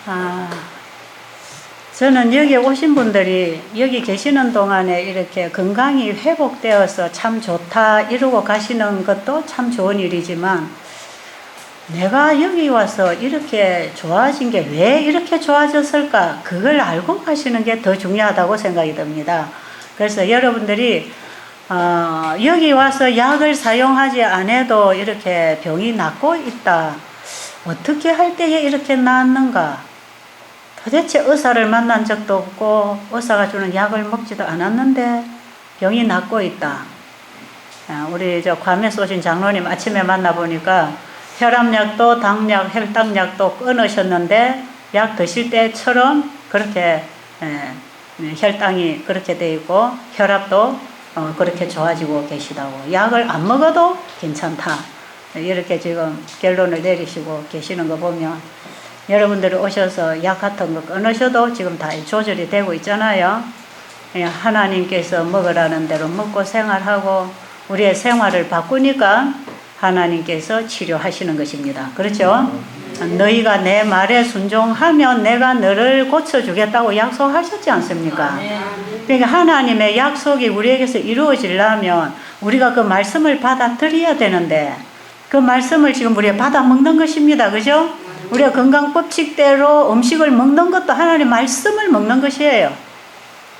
아, 저는 여기 오신 분들이 여기 계시는 동안에 이렇게 건강이 회복되어서 참 좋다 이러고 가시는 것도 참 좋은 일이지만, 내가 여기 와서 이렇게 좋아진 게 왜 이렇게 좋아졌을까, 그걸 알고 가시는 게 더 중요하다고 생각이 듭니다. 그래서 여러분들이 여기 와서 약을 사용하지 않아도 이렇게 병이 낫고 있다, 어떻게 할 때에 이렇게 낫는가, 도대체 의사를 만난 적도 없고 의사가 주는 약을 먹지도 않았는데 병이 낫고 있다. 우리 저 괌에서 오신 장로님 아침에 만나보니까 혈압약도 당약, 혈당약도 끊으셨는데 약 드실 때처럼 그렇게 혈당이 그렇게 돼 있고 혈압도 그렇게 좋아지고 계시다고, 약을 안 먹어도 괜찮다, 이렇게 지금 결론을 내리시고 계시는 거 보면, 여러분들이 오셔서 약 같은 거 끊으셔도 지금 다 조절이 되고 있잖아요. 하나님께서 먹으라는 대로 먹고 생활하고 우리의 생활을 바꾸니까 하나님께서 치료하시는 것입니다. 그렇죠? 너희가 내 말에 순종하면 내가 너를 고쳐주겠다고 약속하셨지 않습니까? 그러니까 하나님의 약속이 우리에게서 이루어지려면 우리가 그 말씀을 받아들여야 되는데, 그 말씀을 지금 우리가 받아 먹는 것입니다. 그죠? 우리가 건강법칙대로 음식을 먹는 것도 하나님 말씀을 먹는 것이에요.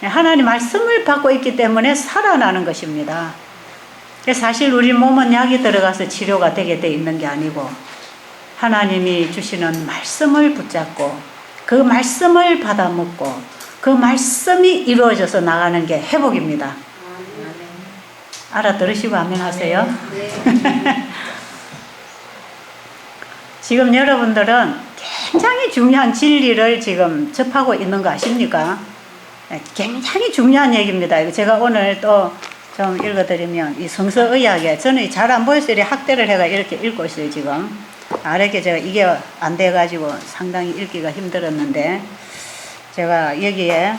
하나님 말씀을 받고 있기 때문에 살아나는 것입니다. 사실 우리 몸은 약이 들어가서 치료가 되게 돼 있는 게 아니고, 하나님이 주시는 말씀을 붙잡고 그 말씀을 받아 먹고 그 말씀이 이루어져서 나가는 게 회복입니다. 알아들으시고 아멘 하세요? 지금 여러분들은 굉장히 중요한 진리를 지금 접하고 있는 거 아십니까? 굉장히 중요한 얘기입니다. 제가 오늘 또 좀 읽어드리면, 이 성서의학에, 저는 잘 안 보여서 이렇게 학대를 해가 이렇게 읽고 있어요, 지금. 아래게 제가 이게 안 돼가지고 상당히 읽기가 힘들었는데, 제가 여기에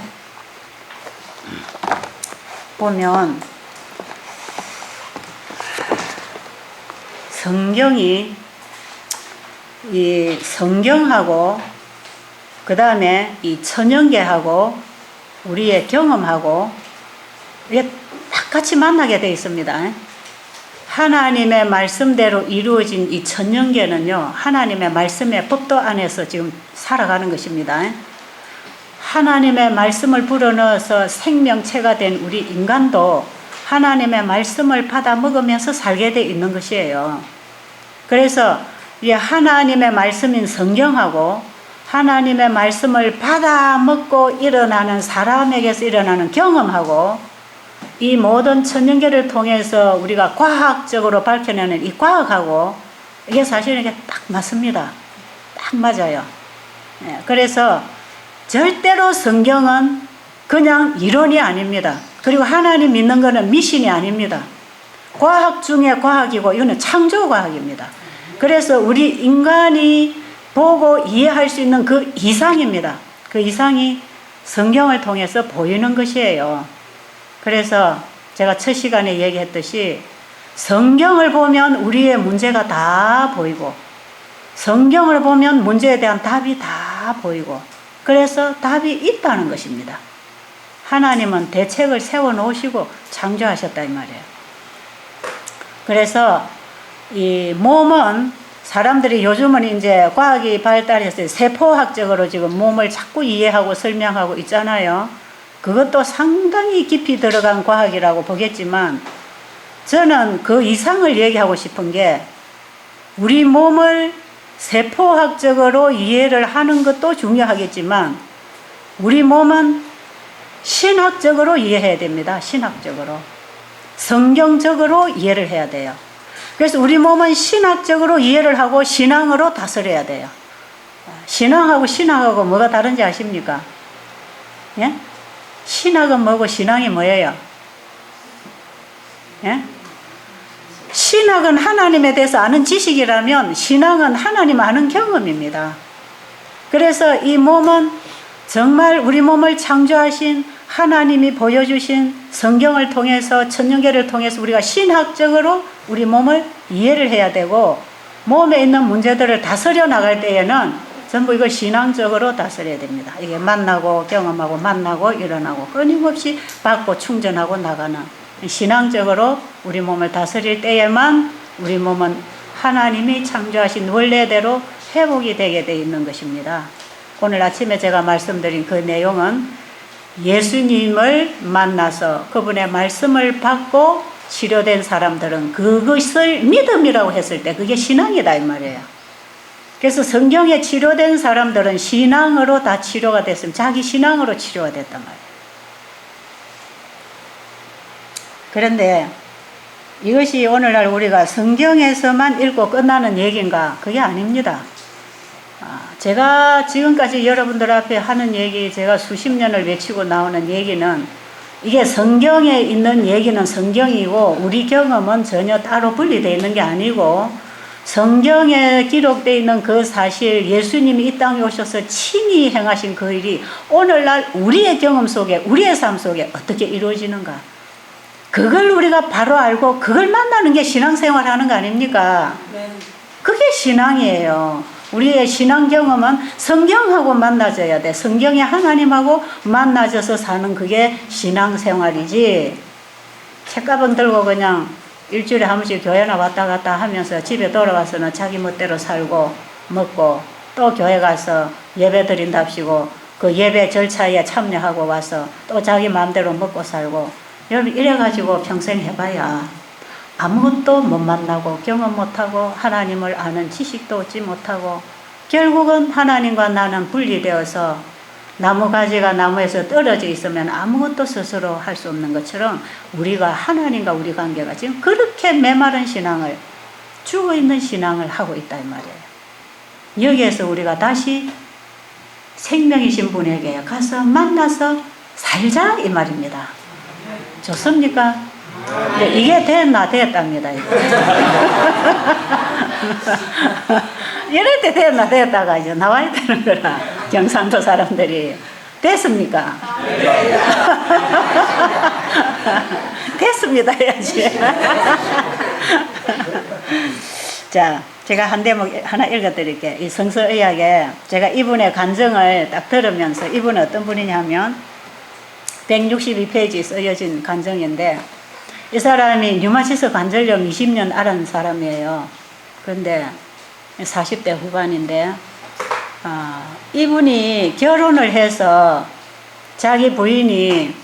보면, 성경이, 이 성경하고 그 다음에 이 천연계하고 우리의 경험하고 이게 딱 같이 만나게 되어 있습니다. 하나님의 말씀대로 이루어진 이 천연계는요, 하나님의 말씀의 법도 안에서 지금 살아가는 것입니다. 하나님의 말씀을 불어넣어서 생명체가 된 우리 인간도 하나님의 말씀을 받아 먹으면서 살게 되어 있는 것이에요. 그래서 이 하나님의 말씀인 성경하고 하나님의 말씀을 받아 먹고 일어나는 사람에게서 일어나는 경험하고, 이 모든 천연계를 통해서 우리가 과학적으로 밝혀내는 이 과학하고 이게 사실은 이게 딱 맞습니다. 딱 맞아요. 그래서 절대로 성경은 그냥 이론이 아닙니다. 그리고 하나님 믿는 거는 미신이 아닙니다. 과학 중에 과학이고 이거는 창조과학입니다. 그래서 우리 인간이 보고 이해할 수 있는 그 이상입니다. 그 이상이 성경을 통해서 보이는 것이에요. 그래서 제가 첫 시간에 얘기했듯이 성경을 보면 우리의 문제가 다 보이고, 성경을 보면 문제에 대한 답이 다 보이고, 그래서 답이 있다는 것입니다. 하나님은 대책을 세워놓으시고 창조하셨다 이 말이에요. 그래서 이 몸은, 사람들이 요즘은 이제 과학이 발달해서 세포학적으로 지금 몸을 자꾸 이해하고 설명하고 있잖아요. 그것도 상당히 깊이 들어간 과학이라고 보겠지만, 저는 그 이상을 얘기하고 싶은 게, 우리 몸을 세포학적으로 이해를 하는 것도 중요하겠지만 우리 몸은 신학적으로 이해해야 됩니다. 신학적으로. 성경적으로 이해를 해야 돼요. 그래서 우리 몸은 신학적으로 이해를 하고 신앙으로 다스려야 돼요. 신앙하고 신학하고 뭐가 다른지 아십니까? 예? 신학은 뭐고 신앙이 뭐예요? 예? 신학은 하나님에 대해서 아는 지식이라면 신앙은 하나님 아는 경험입니다. 그래서 이 몸은 정말 우리 몸을 창조하신 하나님이 보여주신 성경을 통해서, 천년계를 통해서 우리가 신학적으로 우리 몸을 이해를 해야 되고, 몸에 있는 문제들을 다스려 나갈 때에는 전부 이걸 신앙적으로 다스려야 됩니다. 이게 만나고 경험하고 만나고 일어나고 끊임없이 받고 충전하고 나가는 신앙적으로 우리 몸을 다스릴 때에만 우리 몸은 하나님이 창조하신 원래대로 회복이 되게 돼 있는 것입니다. 오늘 아침에 제가 말씀드린 그 내용은 예수님을 만나서 그분의 말씀을 받고 치료된 사람들은 그것을 믿음이라고 했을 때 그게 신앙이다 이 말이에요. 그래서 성경에 치료된 사람들은 신앙으로 다 치료가 됐으면 자기 신앙으로 치료가 됐단 말이에요. 그런데 이것이 오늘날 우리가 성경에서만 읽고 끝나는 얘기인가? 그게 아닙니다. 제가 지금까지 여러분들 앞에 하는 얘기, 제가 수십 년을 외치고 나오는 얘기는 이게 성경에 있는 얘기는 성경이고 우리 경험은 전혀 따로 분리되어 있는 게 아니고 성경에 기록되어 있는 그 사실, 예수님이 이 땅에 오셔서 친히 행하신 그 일이 오늘날 우리의 경험 속에, 우리의 삶 속에 어떻게 이루어지는가? 그걸 우리가 바로 알고 그걸 만나는 게 신앙생활 하는 거 아닙니까? 그게 신앙이에요. 우리의 신앙 경험은 성경하고 만나져야 돼. 성경의 하나님하고 만나져서 사는 그게 신앙생활이지. 책가방 들고 그냥 일주일에 한 번씩 교회나 왔다 갔다 하면서 집에 돌아와서는 자기 멋대로 살고 먹고 또 교회 가서 예배 드린답시고 그 예배 절차에 참여하고 와서 또 자기 마음대로 먹고 살고, 여러분 이래가지고 평생 해봐야 아무것도 못 만나고 경험 못하고 하나님을 아는 지식도 얻지 못하고 결국은 하나님과 나는 분리되어서 나무가지가 나무에서 떨어져 있으면 아무것도 스스로 할 수 없는 것처럼 우리가 하나님과 우리 관계가 지금 그렇게 메마른 신앙을, 죽어있는 신앙을 하고 있다 이 말이에요. 여기에서 우리가 다시 생명이신 분에게 가서 만나서 살자 이 말입니다. 좋습니까? 이게 됐답니다. 이럴 때 됐다가 이제 나와야 되는 거라. 경상도 사람들이 됐습니까? 됐습니다 해야지. 자, 제가 한 대목 하나 읽어드릴게요. 이 성서의학에 제가 이분의 간증을 딱 들으면서, 이분은 어떤 분이냐면 162페이지 쓰여진 간증인데, 이 사람이 류마티스 관절염 20년 앓은 사람이에요. 그런데 40대 후반인데 이분이 결혼을 해서 자기 부인이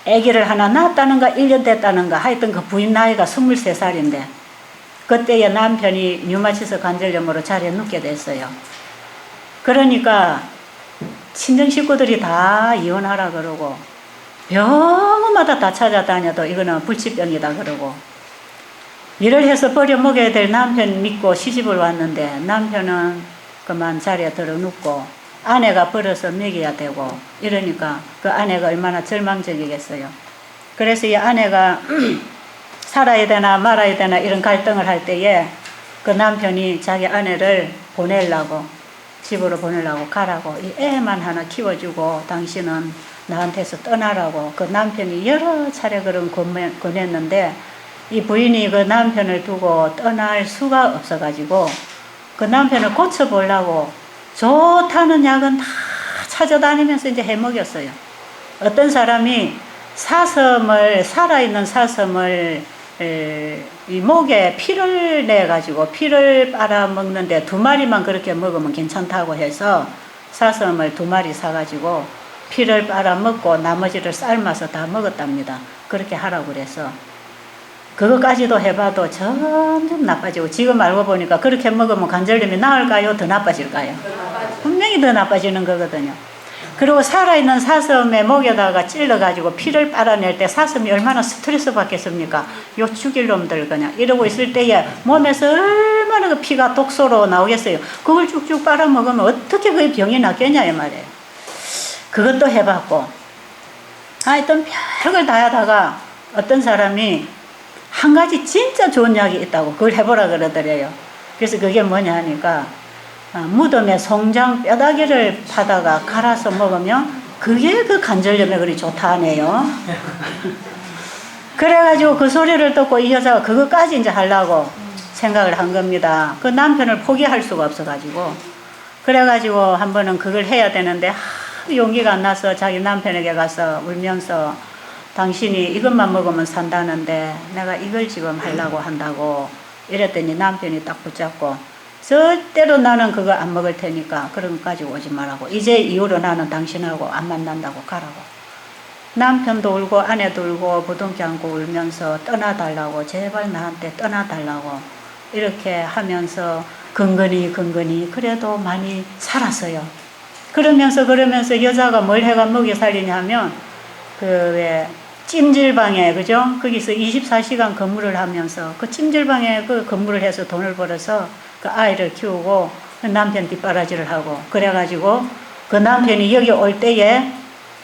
아기를 하나 낳았다는가 1년 됐다는가 하여튼 그 부인 나이가 23살인데 그때에 남편이 류마티스 관절염으로 자리에 눕게 됐어요. 그러니까 친정 식구들이 다 이혼하라 그러고 병원마다 다 찾아다녀도 이거는 불치병이다 그러고, 일을 해서 버려 먹여야 될 남편 믿고 시집을 왔는데 남편은 그만 자리에 들어 눕고 아내가 벌어서 먹여야 되고 이러니까 그 아내가 얼마나 절망적이겠어요. 그래서 이 아내가 살아야 되나 말아야 되나 이런 갈등을 할 때에 그 남편이 자기 아내를 보내려고, 집으로 보내려고 가라고, 이 애만 하나 키워주고 당신은 나한테서 떠나라고 그 남편이 여러 차례 그런 권했는데 이 부인이 그 남편을 두고 떠날 수가 없어가지고 그 남편을 고쳐보려고 좋다는 약은 다 찾아다니면서 이제 해먹였어요. 어떤 사람이 살아있는 사슴을 이 목에 피를 내가지고 피를 빨아먹는데 2마리만 그렇게 먹으면 괜찮다고 해서 사슴을 2마리 사가지고 피를 빨아먹고 나머지를 삶아서 다 먹었답니다. 그렇게 하라고 그래서 그거까지도 해봐도 점점 나빠지고, 지금 알고 보니까 그렇게 먹으면 관절염이 나을까요? 더 나빠질까요? 분명히 더 나빠지는 거거든요. 그리고 살아있는 사슴의 목에다가 찔러가지고 피를 빨아낼 때 사슴이 얼마나 스트레스 받겠습니까? 요 죽일 놈들 그냥 이러고 있을 때에 몸에서 얼마나 그 피가 독소로 나오겠어요. 그걸 쭉쭉 빨아먹으면 어떻게 그 병이 낫겠냐 이 말이에요. 그것도 해봤고 하여튼 별걸 다 하다가 어떤 사람이 한 가지 진짜 좋은 약이 있다고 그걸 해보라 그러더래요. 그래서 그게 뭐냐 하니까 무덤에 송장 뼈다귀를 파다가 갈아서 먹으면 그게 그 관절염에 그리 좋다 하네요. 그래가지고 그 소리를 듣고 이 여자가 그것까지 이제 하려고 생각을 한 겁니다. 그 남편을 포기할 수가 없어가지고 그래가지고 한 번은 그걸 해야 되는데 하도 용기가 안 나서 자기 남편에게 가서 울면서 당신이 이것만 먹으면 산다는데 내가 이걸 지금 하려고 한다고 이랬더니 남편이 딱 붙잡고 절대로 나는 그거 안 먹을 테니까 그런 거 가지고 오지 말라고. 이제 이후로 나는 당신하고 안 만난다고 가라고. 남편도 울고 아내도 울고 부둥켜 안고 울면서 떠나달라고, 제발 나한테 떠나달라고 이렇게 하면서 근근히 그래도 많이 살았어요. 그러면서 여자가 뭘 해가 먹여 살리냐 하면 그 왜 찜질방에, 그죠? 거기서 24시간 근무를 하면서 그 찜질방에 그 근무를 해서 돈을 벌어서 그 아이를 키우고 그 남편 뒷바라지를 하고 그래가지고 그 남편이 여기 올 때에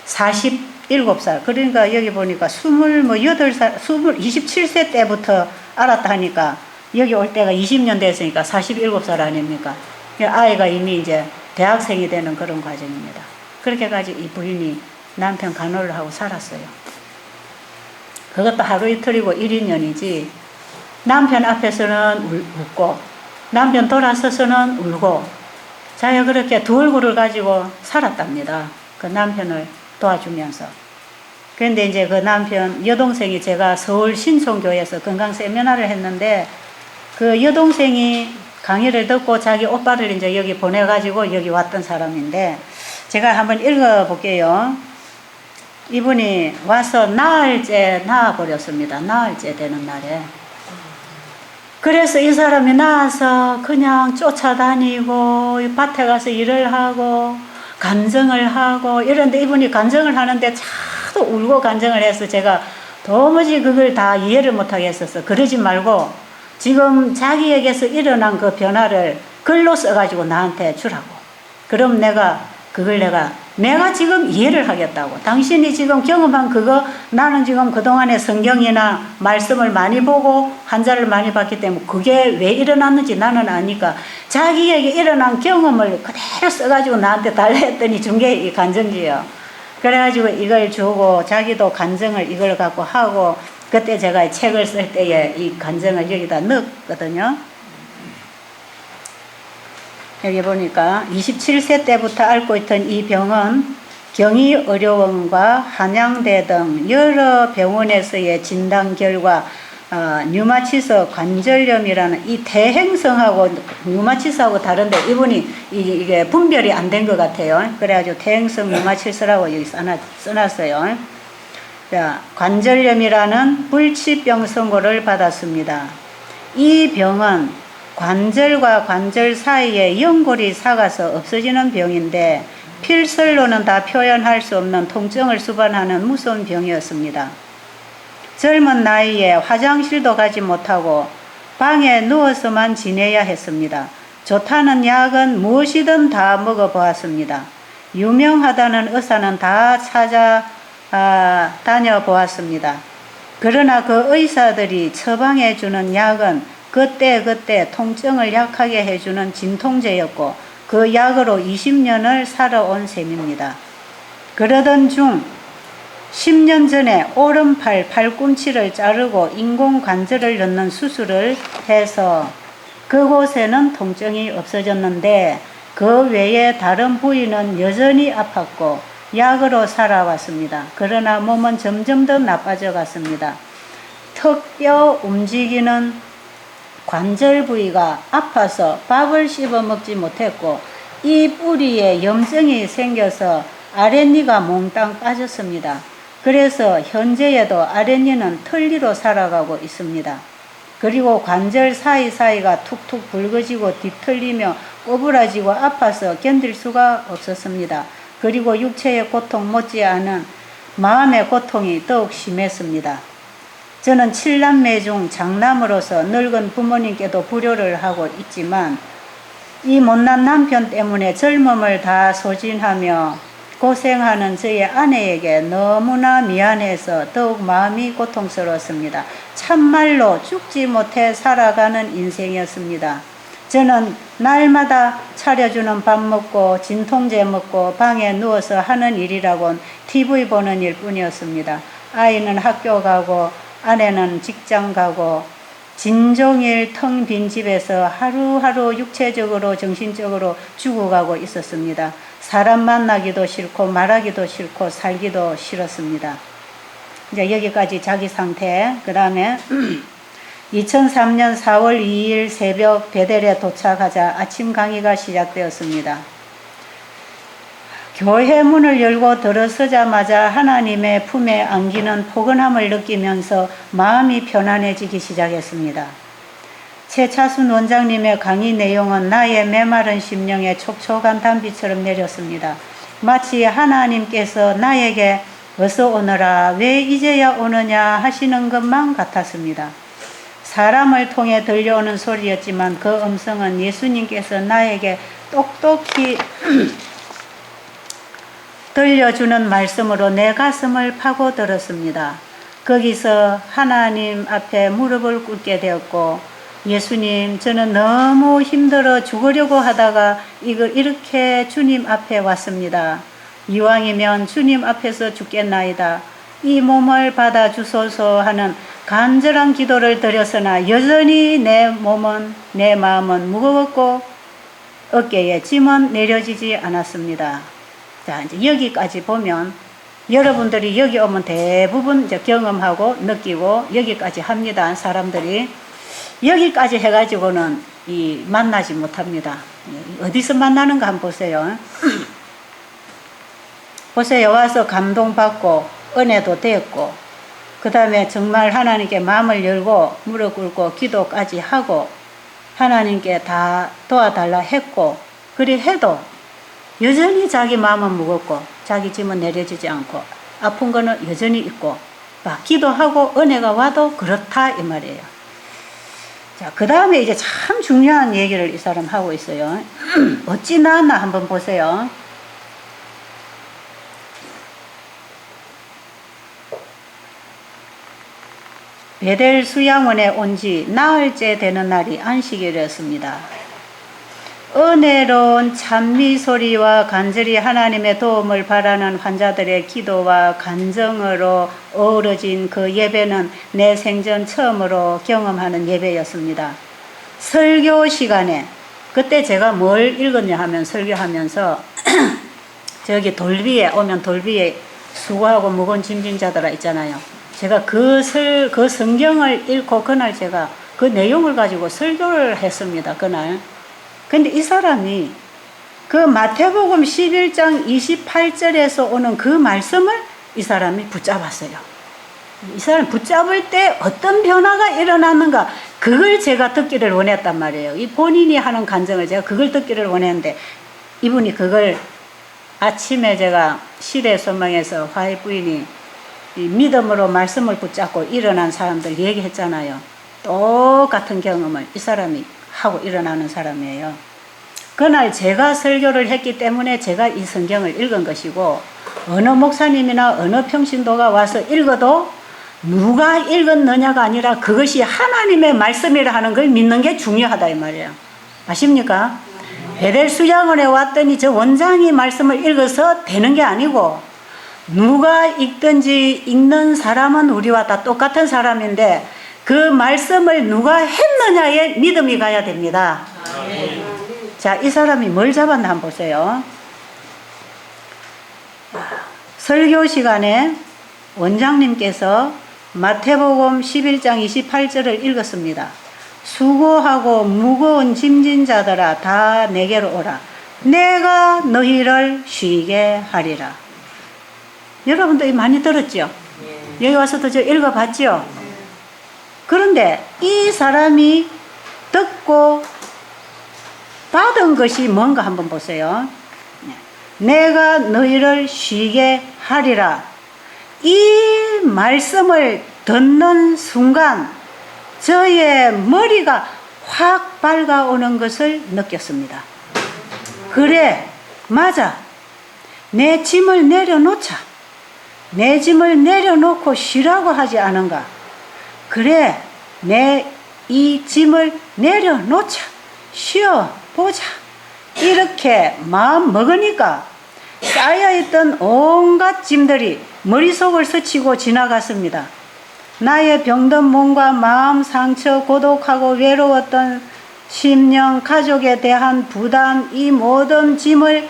47살, 그러니까 여기 보니까 27세 때부터 알았다 하니까 여기 올 때가 20년 됐으니까 47살 아닙니까? 아이가 이미 이제 대학생이 되는 그런 과정입니다. 그렇게 가지고 이 부인이 남편 간호를 하고 살았어요. 그것도 하루 이틀이고 1~2년이지 남편 앞에서는 웃고 남편 돌아서서는 울고 자기가 그렇게 두 얼굴을 가지고 살았답니다. 그 남편을 도와주면서. 그런데 이제 그 남편 여동생이, 제가 서울 신촌교회에서 건강 세미나를 했는데 그 여동생이 강의를 듣고 자기 오빠를 이제 여기 보내가지고 여기 왔던 사람인데 제가 한번 읽어볼게요. 이분이 와서 나흘째 나아버렸습니다. 나흘째 되는 날에. 그래서 이 사람이 나와서 그냥 쫓아다니고 밭에 가서 일을 하고 간증을 하고 이런데 이분이 간증을 하는데 자도 울고 간증을 해서 제가 도무지 그걸 다 이해를 못하겠어서 그러지 말고 지금 자기에게서 일어난 그 변화를 글로 써가지고 나한테 주라고. 그럼 내가 지금 이해를 하겠다고. 당신이 지금 경험한 그거, 나는 지금 그동안에 성경이나 말씀을 많이 보고 한자를 많이 봤기 때문에 그게 왜 일어났는지 나는 아니까 자기에게 일어난 경험을 그대로 써가지고 나한테 달라 했더니 준 게 이 간증지요. 그래가지고 이걸 주고 자기도 간증을 이걸 갖고 하고 그때 제가 책을 쓸 때에 이 간증을 여기다 넣었거든요. 여기 보니까 27세 때부터 앓고 있던 이 병은 경희의료원과 한양대 등 여러 병원에서의 진단 결과 류마티스 관절염이라는 이 대행성하고 류마티스하고 다른데 이분이 이게 분별이 안 된 것 같아요. 그래가지고 대행성 류마티스라고 여기 써놨어요. 자, 관절염이라는 불치병 선고를 받았습니다. 이 병은 관절과 관절 사이에 연골이 삭아서 없어지는 병인데 필설로는 다 표현할 수 없는 통증을 수반하는 무서운 병이었습니다. 젊은 나이에 화장실도 가지 못하고 방에 누워서만 지내야 했습니다. 좋다는 약은 무엇이든 다 먹어보았습니다. 유명하다는 의사는 다 다녀보았습니다. 그러나 그 의사들이 처방해주는 약은 그때 통증을 약하게 해주는 진통제였고 그 약으로 20년을 살아온 셈입니다. 그러던 중 10년 전에 오른팔 팔꿈치를 자르고 인공관절을 넣는 수술을 해서 그곳에는 통증이 없어졌는데 그 외에 다른 부위는 여전히 아팠고 약으로 살아왔습니다. 그러나 몸은 점점 더 나빠져 갔습니다. 턱뼈 움직이는 관절 부위가 아파서 밥을 씹어 먹지 못했고 이 뿌리에 염증이 생겨서 아랫니가 몽땅 빠졌습니다. 그래서 현재에도 아랫니는 털니로 살아가고 있습니다. 그리고 관절 사이사이가 툭툭 붉어지고 뒤틀리며 꼬부라지고 아파서 견딜 수가 없었습니다. 그리고 육체의 고통 못지않은 마음의 고통이 더욱 심했습니다. 저는 7남매 중 장남으로서 늙은 부모님께도 불효를 하고 있지만 이 못난 남편 때문에 젊음을 다 소진하며 고생하는 저의 아내에게 너무나 미안해서 더욱 마음이 고통스러웠습니다. 참말로 죽지 못해 살아가는 인생이었습니다. 저는 날마다 차려주는 밥 먹고 진통제 먹고 방에 누워서 하는 일이라곤 TV 보는 일뿐이었습니다. 아이는 학교 가고 아내는 직장 가고 진종일 텅 빈 집에서 하루하루 육체적으로 정신적으로 죽어가고 있었습니다. 사람 만나기도 싫고 말하기도 싫고 살기도 싫었습니다. 이제 여기까지 자기 상태. 그 다음에 2003년 4월 2일 새벽 베델에 도착하자 아침 강의가 시작되었습니다. 교회 문을 열고 들어서자마자 하나님의 품에 안기는 포근함을 느끼면서 마음이 편안해지기 시작했습니다. 최차순 원장님의 강의 내용은 나의 메마른 심령에 촉촉한 단비처럼 내렸습니다. 마치 하나님께서 나에게 어서 오너라, 왜 이제야 오느냐 하시는 것만 같았습니다. 사람을 통해 들려오는 소리였지만 그 음성은 예수님께서 나에게 똑똑히 들려주는 말씀으로 내 가슴을 파고들었습니다. 거기서 하나님 앞에 무릎을 꿇게 되었고, 예수님, 저는 너무 힘들어 죽으려고 하다가 이렇게 주님 앞에 왔습니다. 이왕이면 주님 앞에서 죽겠나이다. 이 몸을 받아주소서 하는 간절한 기도를 드렸으나 여전히 내 마음은 무거웠고 어깨에 짐은 내려지지 않았습니다. 자, 이제 여기까지 보면 여러분들이 여기 오면 대부분 이제 경험하고 느끼고 여기까지 합니다. 사람들이 여기까지 해가지고는 만나지 못합니다. 어디서 만나는가 한번 보세요. 보세요. 와서 감동받고 은혜도 되었고, 그 다음에 정말 하나님께 마음을 열고 무릎 꿇고 기도까지 하고 하나님께 다 도와달라 했고, 그리 해도 여전히 자기 마음은 무겁고 자기 짐은 내려지지 않고 아픈 거는 여전히 있고, 기도하고 은혜가 와도 그렇다 이 말이에요. 자, 그 다음에 이제 참 중요한 얘기를 이 사람 하고 있어요. 어찌 나았나 한번 보세요. 베델 수양원에 온 지 나흘째 되는 날이 안식일이었습니다. 은혜로운 찬미 소리와 간절히 하나님의 도움을 바라는 환자들의 기도와 간정으로 어우러진 그 예배는 내 생전 처음으로 경험하는 예배였습니다. 설교 시간에, 그때 제가 뭘 읽었냐 하면 설교하면서 저기 돌비에 오면 돌비에 수고하고 무거운 짐진자들아 있잖아요. 제가 그 성경을 읽고 그날 제가 그 내용을 가지고 설교를 했습니다. 그날. 근데 이 사람이 그 마태복음 11장 28절에서 오는 그 말씀을 이 사람이 붙잡았어요. 이 사람 붙잡을 때 어떤 변화가 일어났는가, 그걸 제가 듣기를 원했단 말이에요. 이 본인이 하는 간증을 제가 그걸 듣기를 원했는데, 이분이 그걸 아침에 제가 시대 소망에서 화해 부인이 이 믿음으로 말씀을 붙잡고 일어난 사람들 얘기했잖아요. 똑같은 경험을 이 사람이 하고 일어나는 사람이에요. 그날 제가 설교를 했기 때문에 제가 이 성경을 읽은 것이고, 어느 목사님이나 어느 평신도가 와서 읽어도 누가 읽었느냐가 아니라 그것이 하나님의 말씀이라 하는 걸 믿는 게 중요하다 이 말이에요. 아십니까? 베델 수양원에 왔더니 저 원장이 말씀을 읽어서 되는 게 아니고, 누가 읽든지 읽는 사람은 우리와 다 똑같은 사람인데 그 말씀을 누가 했느냐에 믿음이 가야 됩니다. 자, 이 사람이 뭘 잡았나 한번 보세요. 설교 시간에 원장님께서 마태복음 11장 28절을 읽었습니다. 수고하고 무거운 짐진 자들아 다 내게로 오라. 내가 너희를 쉬게 하리라. 여러분들이 많이 들었죠? 여기 와서도 저 읽어봤죠? 그런데 이 사람이 듣고 받은 것이 뭔가 한번 보세요. 내가 너희를 쉬게 하리라. 이 말씀을 듣는 순간 저의 머리가 확 밝아오는 것을 느꼈습니다. 그래, 맞아. 내 짐을 내려놓자. 내 짐을 내려놓고 쉬라고 하지 않은가? 그래, 내 이 짐을 내려놓자. 쉬어보자. 이렇게 마음 먹으니까 쌓여있던 온갖 짐들이 머릿속을 스치고 지나갔습니다. 나의 병든 몸과 마음 상처, 고독하고 외로웠던 심령, 가족에 대한 부담, 이 모든 짐을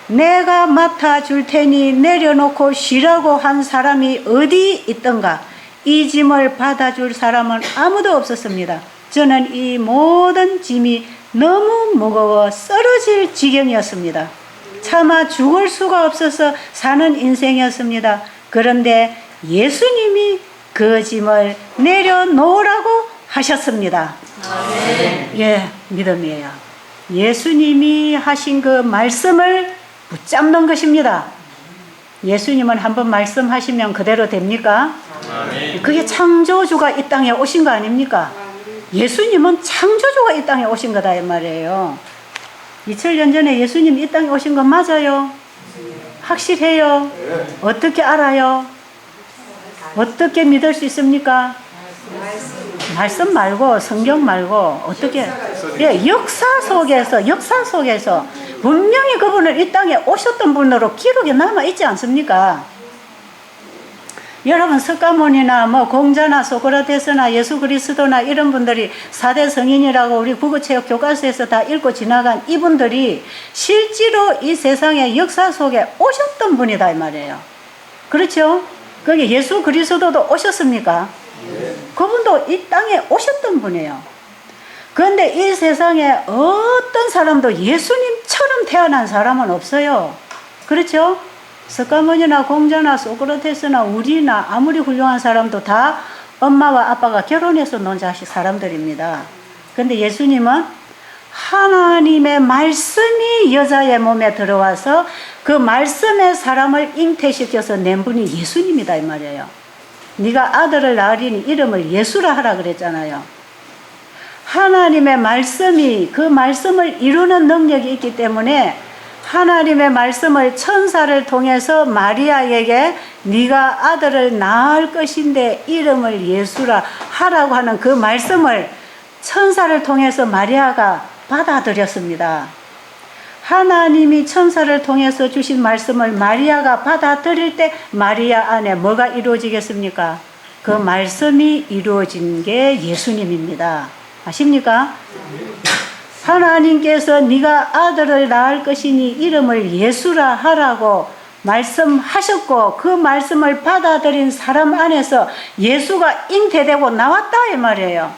내가 맡아줄 테니 내려놓고 쉬라고 한 사람이 어디 있던가. 이 짐을 받아줄 사람은 아무도 없었습니다. 저는 이 모든 짐이 너무 무거워 쓰러질 지경이었습니다. 차마 죽을 수가 없어서 사는 인생이었습니다. 그런데 예수님이 그 짐을 내려놓으라고 하셨습니다. 아멘. 예, 믿음이에요. 예수님이 하신 그 말씀을 붙잡는 것입니다. 예수님은 한번 말씀하시면 그대로 됩니까? 아멘. 그게 창조주가 이 땅에 오신 거 아닙니까? 예수님은 창조주가 이 땅에 오신 거다 이 말이에요. 2000년 전에 예수님 이 땅에 오신 거 맞아요? 확실해요? 어떻게 알아요? 어떻게 믿을 수 있습니까? 말씀 말고 성경 말고 어떻게? 예, 역사 속에서 분명히 그분을 이 땅에 오셨던 분으로 기록이 남아 있지 않습니까? 여러분 석가모니나 뭐 공자나 소크라테스나 예수 그리스도나 이런 분들이 4대 성인이라고 우리 국어체육 교과서에서 다 읽고 지나간 이분들이 실제로 이 세상의 역사 속에 오셨던 분이다 이 말이에요. 그렇죠? 거기 예수 그리스도도 오셨습니까? 그분도 이 땅에 오셨던 분이에요. 그런데 이 세상에 어떤 사람도 예수님처럼 태어난 사람은 없어요. 그렇죠? 석가모니나 공자나 소크라테스나 우리나 아무리 훌륭한 사람도 다 엄마와 아빠가 결혼해서 논 자식 사람들입니다. 그런데 예수님은 하나님의 말씀이 여자의 몸에 들어와서 그 말씀의 사람을 잉태시켜서 낸 분이 예수님이다 이 말이에요. 네가 아들을 낳으리니 이름을 예수라 하라 그랬잖아요. 하나님의 말씀이 그 말씀을 이루는 능력이 있기 때문에 하나님의 말씀을 천사를 통해서 마리아에게 네가 아들을 낳을 것인데 이름을 예수라 하라고 하는 그 말씀을 천사를 통해서 마리아가 받아들였습니다. 하나님이 천사를 통해서 주신 말씀을 마리아가 받아들일 때 마리아 안에 뭐가 이루어지겠습니까? 그 말씀이 이루어진 게 예수님입니다. 아십니까? 하나님께서 네가 아들을 낳을 것이니 이름을 예수라 하라고 말씀하셨고 그 말씀을 받아들인 사람 안에서 예수가 잉태되고 나왔다 이 말이에요.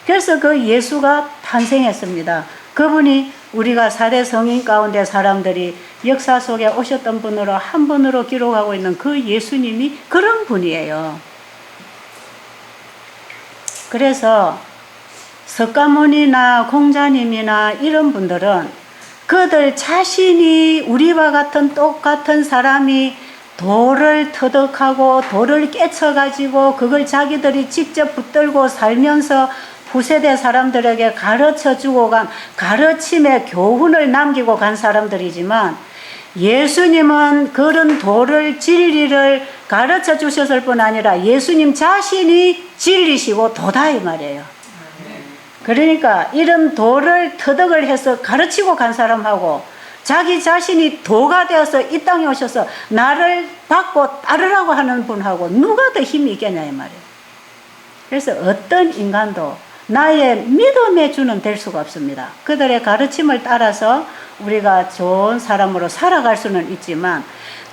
그래서 그 예수가 탄생했습니다. 그분이 우리가 4대 성인 가운데 사람들이 역사 속에 오셨던 분으로 한 분으로 기록하고 있는 그 예수님이 그런 분이에요. 그래서 석가모니나 공자님이나 이런 분들은 그들 자신이 우리와 같은 똑같은 사람이 돌을 터득하고 돌을 깨쳐가지고 그걸 자기들이 직접 붙들고 살면서 후세대 사람들에게 가르쳐주고 간 가르침의 교훈을 남기고 간 사람들이지만 예수님은 그런 돌을 진리를 가르쳐 주셨을 뿐 아니라 예수님 자신이 진리시고 도다 이 말이에요. 그러니까 이런 돌을 터득을 해서 가르치고 간 사람하고 자기 자신이 도가 되어서 이 땅에 오셔서 나를 받고 따르라고 하는 분하고 누가 더 힘이 있겠냐 이 말이에요. 그래서 어떤 인간도 나의 믿음의 주는 될 수가 없습니다. 그들의 가르침을 따라서 우리가 좋은 사람으로 살아갈 수는 있지만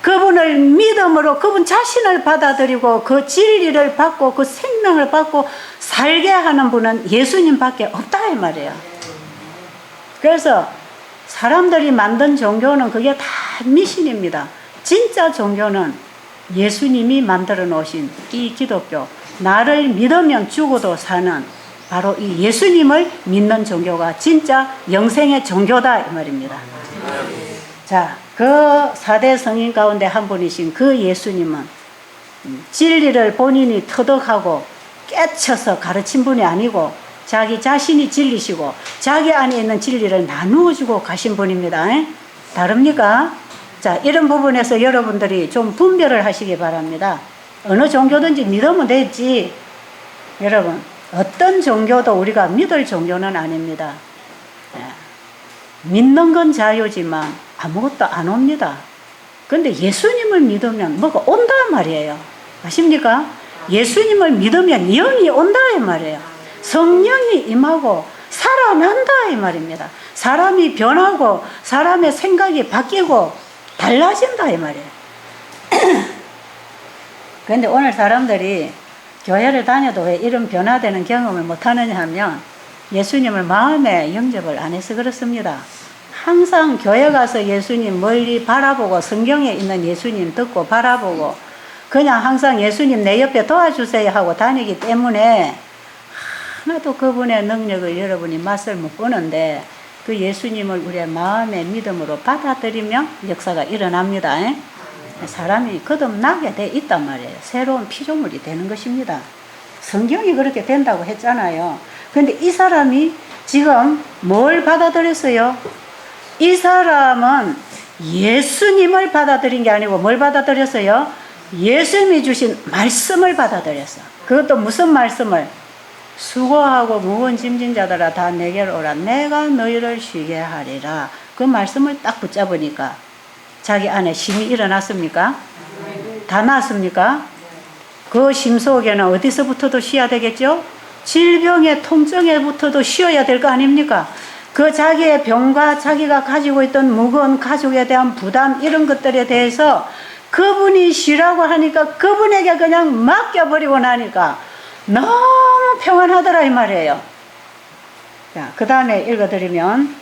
그분을 믿음으로 그분 자신을 받아들이고 그 진리를 받고 그 생명을 받고 살게 하는 분은 예수님밖에 없다 이 말이에요. 그래서 사람들이 만든 종교는 그게 다 미신입니다. 진짜 종교는 예수님이 만들어 놓으신 이 기독교, 나를 믿으면 죽어도 사는 바로 이 예수님을 믿는 종교가 진짜 영생의 종교다 이 말입니다. 자, 그 4대 성인 가운데 한 분이신 그 예수님은 진리를 본인이 터득하고 깨쳐서 가르친 분이 아니고 자기 자신이 진리시고 자기 안에 있는 진리를 나누어 주고 가신 분입니다. 다릅니까? 자, 이런 부분에서 여러분들이 좀 분별을 하시기 바랍니다. 어느 종교든지 믿으면 되지. 여러분, 어떤 종교도 우리가 믿을 종교는 아닙니다. 믿는 건 자유지만 아무것도 안 옵니다. 근데 예수님을 믿으면 뭐가 온단 말이에요. 아십니까? 예수님을 믿으면 영이 온다 이 말이에요. 성령이 임하고 살아난다 이 말입니다. 사람이 변하고 사람의 생각이 바뀌고 달라진다 이 말이에요. 그런데 오늘 사람들이 교회를 다녀도 왜 이런 변화되는 경험을 못하느냐 하면 예수님을 마음에 영접을 안 해서 그렇습니다. 항상 교회 가서 예수님 멀리 바라보고 성경에 있는 예수님 듣고 바라보고 그냥 항상 예수님 내 옆에 도와주세요 하고 다니기 때문에 하나도 그분의 능력을 여러분이 맛을 못 보는데 그 예수님을 우리의 마음의 믿음으로 받아들이면 역사가 일어납니다. 사람이 거듭나게 돼 있단 말이에요. 새로운 피조물이 되는 것입니다. 성경이 그렇게 된다고 했잖아요. 근데 이 사람이 지금 뭘 받아들였어요? 이 사람은 예수님을 받아들인 게 아니고 뭘 받아들였어요? 예수님이 주신 말씀을 받아들였어. 그것도 무슨 말씀을? 수고하고 무거운 짐진 자들아 다 내게로 오라. 내가 너희를 쉬게 하리라. 그 말씀을 딱 붙잡으니까 자기 안에 힘이 일어났습니까? 다 났습니까? 그 힘 속에는 어디서부터도 쉬어야 되겠죠? 질병의 통증에부터도 쉬어야 될 거 아닙니까? 그 자기의 병과 자기가 가지고 있던 무거운 가족에 대한 부담 이런 것들에 대해서 그분이 쉬라고 하니까 그분에게 그냥 맡겨버리고 나니까 너무 평안하더라 이 말이에요. 자, 그 다음에 읽어드리면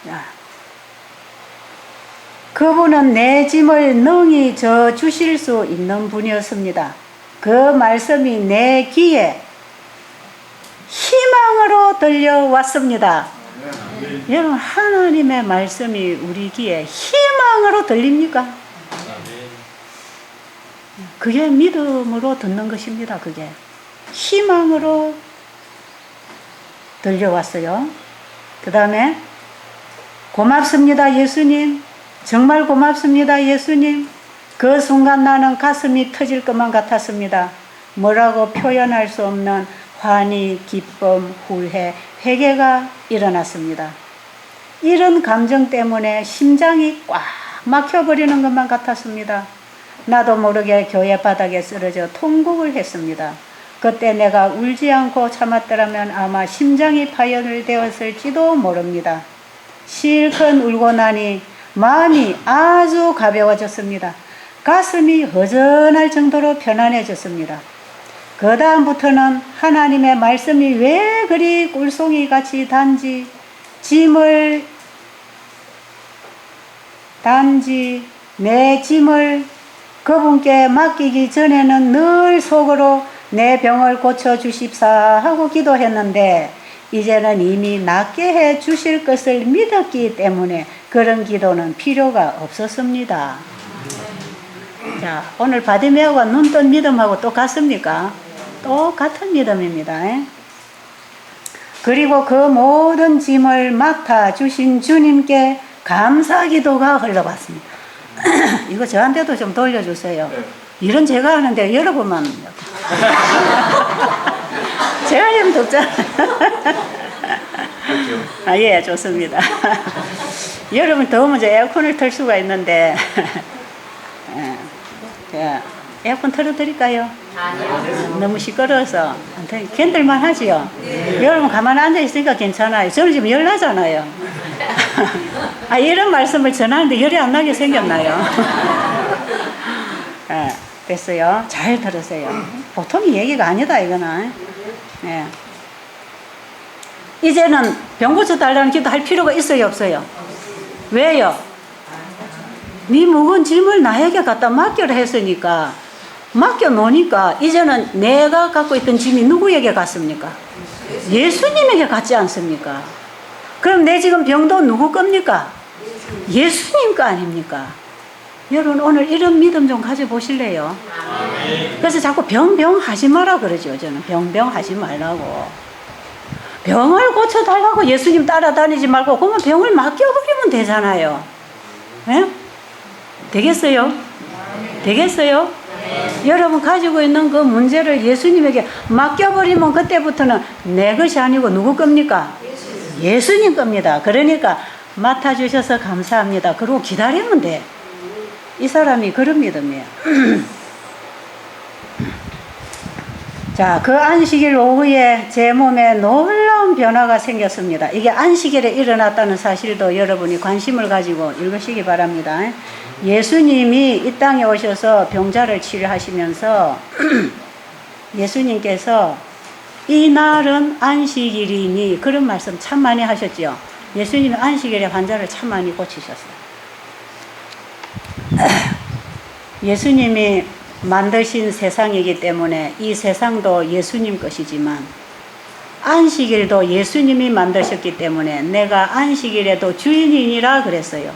자, 그분은 내 짐을 능히 져 주실 수 있는 분이었습니다. 그 말씀이 내 귀에 희망으로 들려왔습니다. 여러분 하나님의 말씀이 우리 귀에 희망으로 들립니까? 그게 믿음으로 듣는 것입니다. 그게 희망으로 들려왔어요. 그 다음에 고맙습니다 예수님. 정말 고맙습니다 예수님. 그 순간 나는 가슴이 터질 것만 같았습니다. 뭐라고 표현할 수 없는 환희, 기쁨, 후회, 회개가 일어났습니다. 이런 감정 때문에 심장이 꽉 막혀버리는 것만 같았습니다. 나도 모르게 교회 바닥에 쓰러져 통곡을 했습니다. 그때 내가 울지 않고 참았더라면 아마 심장이 파열되었을지도 모릅니다. 실컷 울고 나니 마음이 아주 가벼워졌습니다. 가슴이 허전할 정도로 편안해졌습니다. 그 다음부터는 하나님의 말씀이 왜 그리 꿀송이 같이 단지 내 짐을 그분께 맡기기 전에는 늘 속으로 내 병을 고쳐주십사 하고 기도했는데 이제는 이미 낫게 해 주실 것을 믿었기 때문에 그런 기도는 필요가 없었습니다. 자, 오늘 바디메오가 눈 뜬 믿음하고 똑같습니까? 똑같은 믿음입니다. 그리고 그 모든 짐을 맡아주신 주님께 감사 기도가 흘러갔습니다. 이거 저한테도 좀 돌려주세요. 일은 제가 하는데 여러분만 제가 좀 돕잖아요. 아, 예, 좋습니다. 여러분 더우면 이제 에어컨을 틀 수가 있는데 에어컨 틀어드릴까요? 너무 시끄러워서 견딜만 하지요? 여러분 가만히 앉아있으니까 괜찮아요. 저는 지금 열 나잖아요. 아, 이런 말씀을 전하는데 열이 안 나게 생겼나요? 됐어요. 잘 들으세요. 보통 얘기가 아니다 이거는. 이제는 병 고쳐달라는 기도 할 필요가 있어요 없어요? 왜요? 네 무거운 짐을 나에게 갖다 맡기라 했으니까 맡겨놓으니까 이제는 내가 갖고 있던 짐이 누구에게 갔습니까? 예수님에게 갔지 않습니까? 그럼 내 지금 병도 누구 겁니까? 예수님 거 아닙니까? 여러분 오늘 이런 믿음 좀 가져보실래요? 그래서 자꾸 병 하지 마라 그러죠. 저는 병 하지 말라고. 병을 고쳐달라고 예수님 따라다니지 말고 그러면 병을 맡겨버리면 되잖아요. 네? 되겠어요? 되겠어요? 여러분 가지고 있는 그 문제를 예수님에게 맡겨버리면 그때부터는 내 것이 아니고 누구 겁니까? 예수님 겁니다. 그러니까 맡아주셔서 감사합니다. 그리고 기다리면 돼. 이 사람이 그런 믿음이에요. 자, 그 안식일 오후에 제 몸에 놀라운 변화가 생겼습니다. 이게 안식일에 일어났다는 사실도 여러분이 관심을 가지고 읽으시기 바랍니다. 예수님이 이 땅에 오셔서 병자를 치료하시면서 예수님께서 이 날은 안식일이니 그런 말씀 참 많이 하셨죠. 예수님이 안식일에 환자를 참 많이 고치셨어요. 예수님이 만드신 세상이기 때문에 이 세상도 예수님 것이지만 안식일도 예수님이 만드셨기 때문에 내가 안식일에도 주인이니라 그랬어요.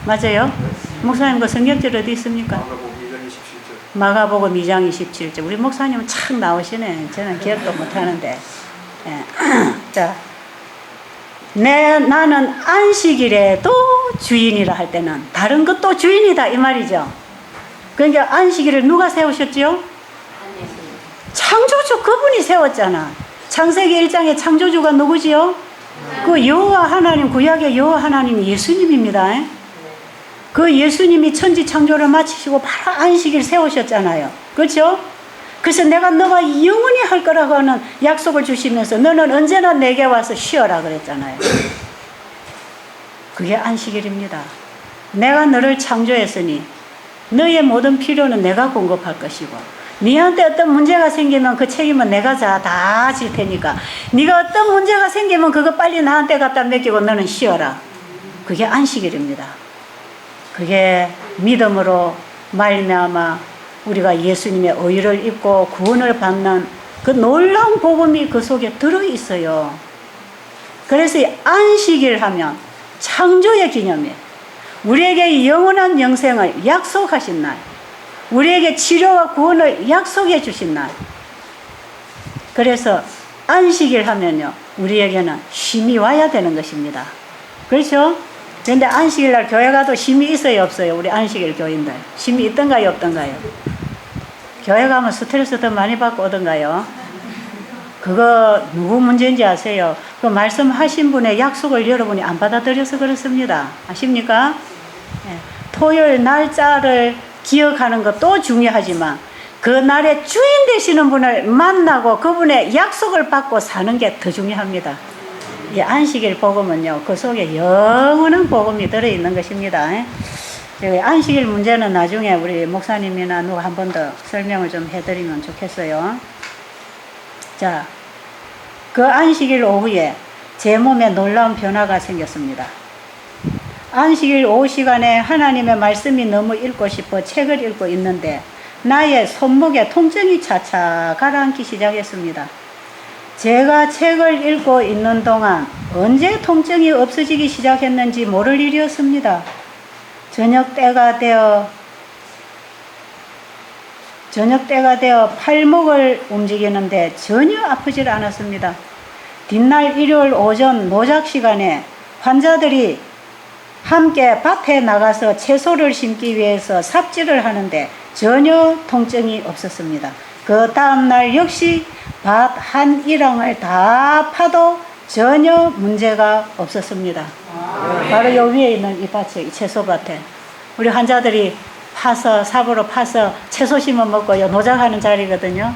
맞아요? 목사님 그 성경절 어디 있습니까? 마가복음 2장 27절. 우리 목사님은 참 나오시네. 저는 기억도 못하는데. 예. 자, 나는 안식일에도 주인이라 할 때는 다른 것도 주인이다 이 말이죠. 그러니까 안식일을 누가 세우셨죠? 창조주 그분이 세웠잖아. 창세기 1장의 창조주가 누구지요? 그 여호와 하나님, 구약의 여호와 하나님 예수님입니다. 그 예수님이 천지 창조를 마치시고 바로 안식일 세우셨잖아요. 그렇죠? 그래서 내가 너가 영원히 할 거라고 하는 약속을 주시면서 너는 언제나 내게 와서 쉬어라 그랬잖아요. 그게 안식일입니다. 내가 너를 창조했으니 너의 모든 필요는 내가 공급할 것이고 네한테 어떤 문제가 생기면 그 책임은 내가 다 질 테니까 네가 어떤 문제가 생기면 그거 빨리 나한테 갖다 맡기고 너는 쉬어라. 그게 안식일입니다. 그게 믿음으로 말미암아 우리가 예수님의 의를 입고 구원을 받는 그 놀라운 복음이 그 속에 들어있어요. 그래서 안식일 하면 창조의 기념이에요. 우리에게 영원한 영생을 약속하신 날, 우리에게 치료와 구원을 약속해 주신 날. 그래서 안식일 하면요 우리에게는 쉼이 와야 되는 것입니다. 그렇죠? 그런데 안식일 날 교회 가도 쉼이 있어요 없어요? 우리 안식일 교인들 쉼이 있던가요 없던가요? 교회 가면 스트레스 더 많이 받고 오던가요? 그거 누구 문제인지 아세요? 그 말씀하신 분의 약속을 여러분이 안 받아들여서 그렇습니다. 아십니까? 네. 토요일 날짜를 기억하는 것도 중요하지만 그 날의 주인 되시는 분을 만나고 그분의 약속을 받고 사는 게 더 중요합니다. 이 안식일 복음은요 그 속에 영원한 복음이 들어있는 것입니다. 안식일 문제는 나중에 우리 목사님이나 누가 한 번 더 설명을 좀 해드리면 좋겠어요. 자, 그 안식일 오후에 제 몸에 놀라운 변화가 생겼습니다. 안식일 오후 시간에 하나님의 말씀이 너무 읽고 싶어 책을 읽고 있는데 나의 손목에 통증이 차차 가라앉기 시작했습니다. 제가 책을 읽고 있는 동안 언제 통증이 없어지기 시작했는지 모를 일이었습니다. 저녁 때가 되어 팔목을 움직이는데 전혀 아프질 않았습니다. 뒷날 일요일 오전 노작 시간에 환자들이 함께 밭에 나가서 채소를 심기 위해서 삽질을 하는데 전혀 통증이 없었습니다. 그 다음날 역시 밭 한 일항을 다 파도 전혀 문제가 없었습니다. 바로 요 위에 있는 이 밭에, 이 채소밭에 우리 환자들이 파서 삽으로 파서 채소 심어 먹고 노작하는 자리거든요.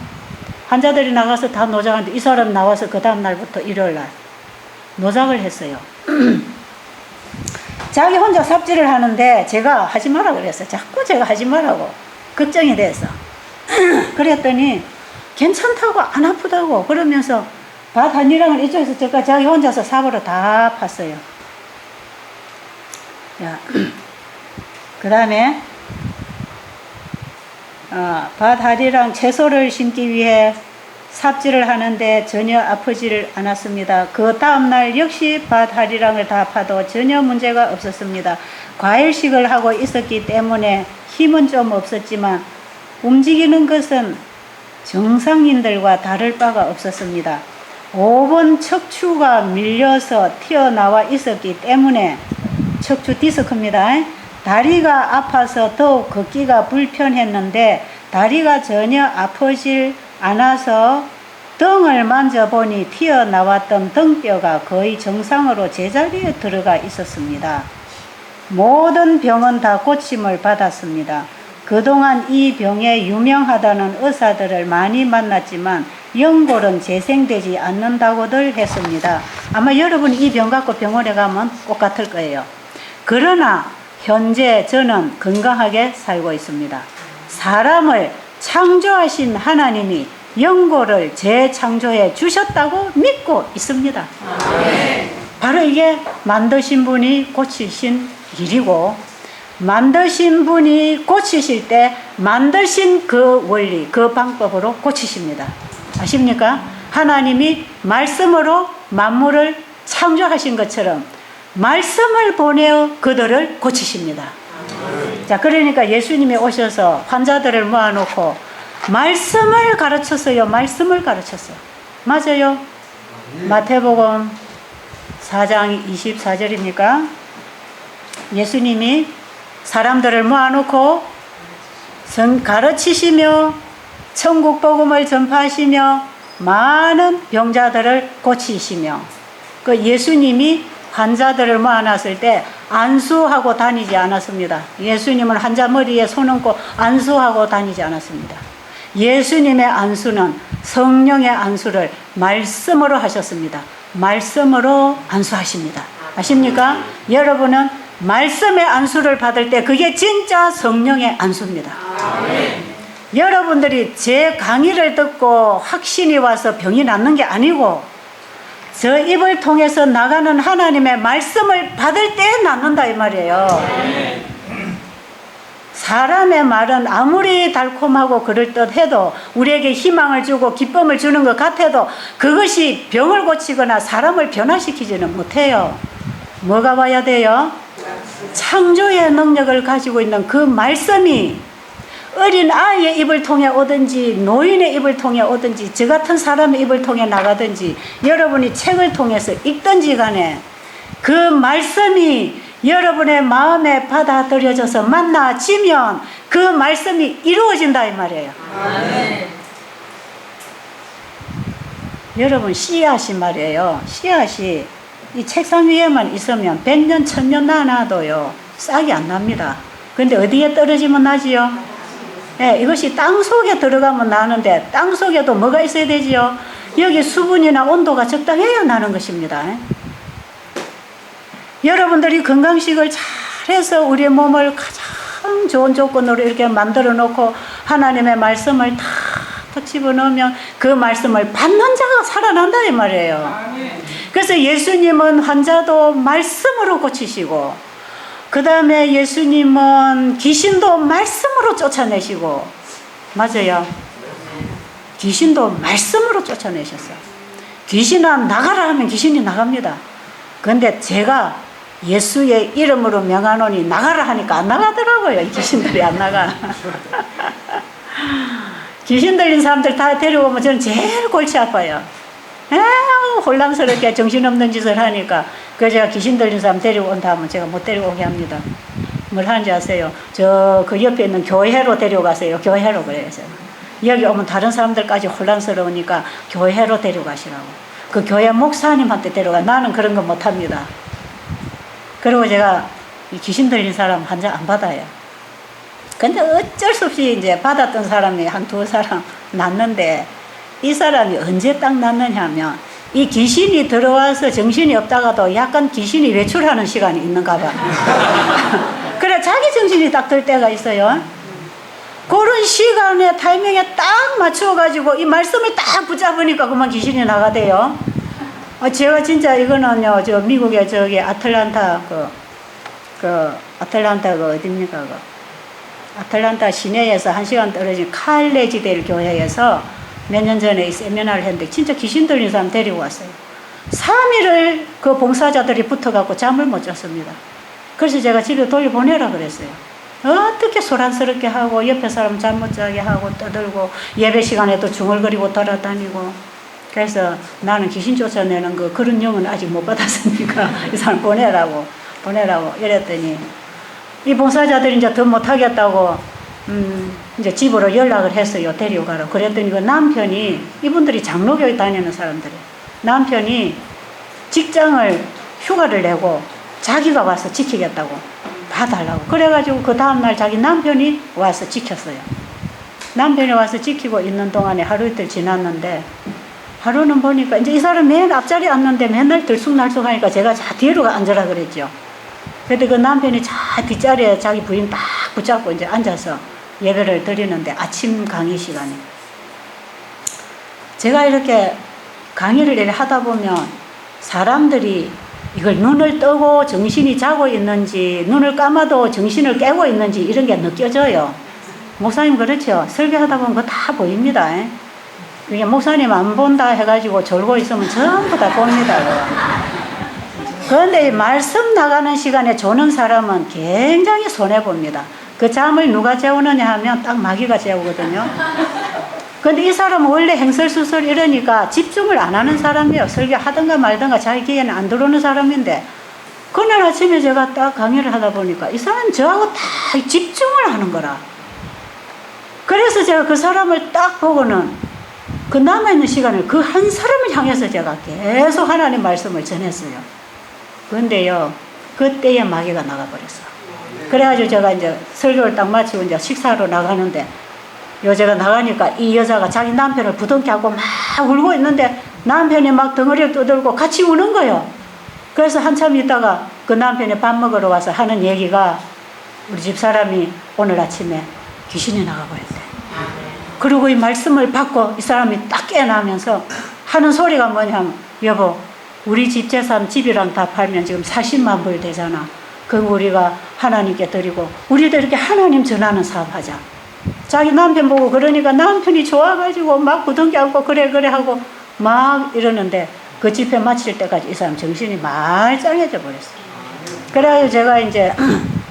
환자들이 나가서 다 노작하는데 이 사람 나와서 그 다음 날부터 일요일날 노작을 했어요. 자기 혼자 삽질을 하는데 제가 하지 마라 그랬어요. 자꾸 제가 하지 마라고 걱정이 돼서 그랬더니 괜찮다고 안 아프다고 그러면서 밭 한 일항을 이쪽에서 저까지 자기 혼자서 삽으로 다 팠어요. 그 다음에 밭 한 일항 채소를 심기 위해 삽질을 하는데 전혀 아프지를 않았습니다. 그 다음날 역시 밭 한 일항을 다 파도 전혀 문제가 없었습니다. 과일식을 하고 있었기 때문에 힘은 좀 없었지만 움직이는 것은 정상인들과 다를 바가 없었습니다. 5번 척추가 밀려서 튀어나와 있었기 때문에 척추 디스크입니다. 다리가 아파서 더욱 걷기가 불편했는데 다리가 전혀 아프질 않아서 등을 만져보니 튀어나왔던 등뼈가 거의 정상으로 제자리에 들어가 있었습니다. 모든 병은 다 고침을 받았습니다. 그동안 이 병에 유명하다는 의사들을 많이 만났지만 연골은 재생되지 않는다고들 했습니다. 아마 여러분이 이 병 갖고 병원에 가면 똑같을 거예요. 그러나 현재 저는 건강하게 살고 있습니다. 사람을 창조하신 하나님이 연골을 재창조해 주셨다고 믿고 있습니다. 바로 이게 만드신 분이 고치신 일이고, 만드신 분이 고치실 때 만드신 그 원리, 그 방법으로 고치십니다. 아십니까? 하나님이 말씀으로 만물을 창조하신 것처럼 말씀을 보내어 그들을 고치십니다. 자, 그러니까 예수님이 오셔서 환자들을 모아놓고 말씀을 가르쳤어요. 말씀을 가르쳤어요. 맞아요. 마태복음 4장 24절입니까? 예수님이 사람들을 모아놓고 가르치시며 천국 복음을 전파하시며 많은 병자들을 고치시며, 그 예수님이 환자들을 모아놨을 때 안수하고 다니지 않았습니다. 예수님은 환자 머리에 손 얹고 안수하고 다니지 않았습니다. 예수님의 안수는 성령의 안수를 말씀으로 하셨습니다. 말씀으로 안수하십니다. 아십니까? 여러분은 말씀의 안수를 받을 때 그게 진짜 성령의 안수입니다. 여러분들이 제 강의를 듣고 확신이 와서 병이 낫는 게 아니고 저 입을 통해서 나가는 하나님의 말씀을 받을 때 낫는다 이 말이에요. 사람의 말은 아무리 달콤하고 그럴듯해도 우리에게 희망을 주고 기쁨을 주는 것 같아도 그것이 병을 고치거나 사람을 변화시키지는 못해요. 뭐가 와야 돼요? 창조의 능력을 가지고 있는 그 말씀이 어린 아이의 입을 통해 오든지 노인의 입을 통해 오든지 저 같은 사람의 입을 통해 나가든지 여러분이 책을 통해서 읽든지 간에 그 말씀이 여러분의 마음에 받아들여져서 만나지면 그 말씀이 이루어진다 이 말이에요. 여러분, 씨앗이 말이에요. 씨앗이 이 책상 위에만 있으면 100년 1000년 나놔도요 싹이 안 납니다. 근데 어디에 떨어지면 나지요? 네, 이것이 땅 속에 들어가면 나는데 땅 속에도 뭐가 있어야 되지요? 여기 수분이나 온도가 적당해야 나는 것입니다. 여러분들이 건강식을 잘해서 우리의 몸을 가장 좋은 조건으로 이렇게 만들어 놓고 하나님의 말씀을 탁 집어넣으면 그 말씀을 받는 자가 살아난다 이 말이에요. 그래서 예수님은 환자도 말씀으로 고치시고, 그 다음에 예수님은 귀신도 말씀으로 쫓아내시고, 맞아요. 귀신도 말씀으로 쫓아내셨어요. 귀신아 나가라 하면 귀신이 나갑니다. 그런데 제가 예수의 이름으로 명하노니 나가라 하니까 안 나가더라고요. 이 귀신들이 안 나가. 귀신 들린 사람들 다 데려오면 저는 제일 골치 아파요. 혼란스럽게 정신없는 짓을 하니까 그래서 제가 귀신 들린 사람 데려온다 하면 제가 못 데려오게 합니다. 뭘 하는지 아세요? 저 그 옆에 있는 교회로 데려가세요. 교회로 그래요. 제가. 여기 오면 다른 사람들까지 혼란스러우니까 교회로 데려가시라고. 그 교회 목사님한테 데려가. 나는 그런 거 못합니다. 그리고 제가 이 귀신 들린 사람 환자 안 받아요. 근데 어쩔 수 없이 이제 받았던 사람이 한두 사람 났는데, 이 사람이 언제 딱 났느냐 하면 이 귀신이 들어와서 정신이 없다가도 약간 귀신이 외출하는 시간이 있는가 봐. 그래 자기 정신이 딱 들 때가 있어요. 그런 시간에 타이밍에 딱 맞춰가지고 이 말씀을 딱 붙잡으니까 그만 귀신이 나가대요. 제가 진짜 이거는요, 저 미국의 저기 아틀란타 아틀란타가 어딥니까? 아틀란타 시내에서 1시간 떨어진 칼레지데일 교회에서 몇 년 전에 이 세미나를 했는데 진짜 귀신 들린 사람 데리고 왔어요. 3일을 그 봉사자들이 붙어갖고 잠을 못 잤습니다. 그래서 제가 집에 돌려보내라 그랬어요. 어떻게 소란스럽게 하고 옆에 사람 잠 못 자게 하고 떠들고 예배 시간에도 중얼거리고 돌아다니고. 그래서 나는 귀신 쫓아내는 그런 영은 아직 못 받았으니까 이 사람 보내라고 이랬더니 이 봉사자들이 이제 더 못하겠다고 이제 집으로 연락을 했어요. 데려가라고. 그랬더니 그 남편이, 이분들이 장로교회 다니는 사람들이에요. 남편이 직장을 휴가를 내고 자기가 와서 지키겠다고. 봐달라고. 그래가지고 그 다음날 자기 남편이 와서 지켰어요. 남편이 와서 지키고 있는 동안에 하루 이틀 지났는데, 하루는 보니까 이제 이 사람 맨 앞자리에 앉는데 맨날 들쑥날쑥 하니까 제가 자 뒤로 앉으라 그랬죠. 그때 그 남편이 자 뒷자리에 자기 부인 딱 붙잡고 이제 앉아서 예배를 드리는데, 아침 강의 시간에 제가 이렇게 강의를 이렇게 하다 보면 사람들이 이걸 눈을 뜨고 정신이 자고 있는지, 눈을 감아도 정신을 깨고 있는지 이런 게 느껴져요. 목사님 그렇죠? 설교하다 보면 그거 다 보입니다. 이게 목사님 안 본다 해가지고 졸고 있으면 전부 다 봅니다. 그런데 말씀 나가는 시간에 조는 사람은 굉장히 손해봅니다. 그 잠을 누가 재우느냐 하면 딱 마귀가 재우거든요. 근데 이 사람은 원래 행설수설 이러니까 집중을 안 하는 사람이에요. 설교하든가 말든가 자기 귀에는 안 들어오는 사람인데, 그날 아침에 제가 딱 강의를 하다 보니까 이 사람은 저하고 다 집중을 하는 거라. 그래서 제가 그 사람을 딱 보고는 그 남아있는 시간을 그 한 사람을 향해서 제가 계속 하나님 말씀을 전했어요. 그런데요, 그때에 마귀가 나가버렸어. 그래가지고 제가 이제 설교를 딱 마치고 이제 식사로 나가는데, 여자가 나가니까 이 여자가 자기 남편을 부둥켜 안고 막 울고 있는데, 남편이 막 덩어리를 떠들고 같이 우는 거예요. 그래서 한참 있다가 그 남편이 밥 먹으러 와서 하는 얘기가, 우리 집 사람이 오늘 아침에 귀신이 나가버렸대. 그리고 이 말씀을 받고 이 사람이 딱 깨어나면서 하는 소리가 뭐냐면, 여보, 우리 집 재산 집이랑 다 팔면 지금 40만 불 되잖아. 그거 우리가 하나님께 드리고 우리도 이렇게 하나님 전하는 사업하자. 자기 남편 보고 그러니까 남편이 좋아가지고 막 부둥켜 안고 그래 하고 막 이러는데, 그 집회 마칠 때까지 이 사람 정신이 말짱해져 버렸어요. 그래가지고 제가 이제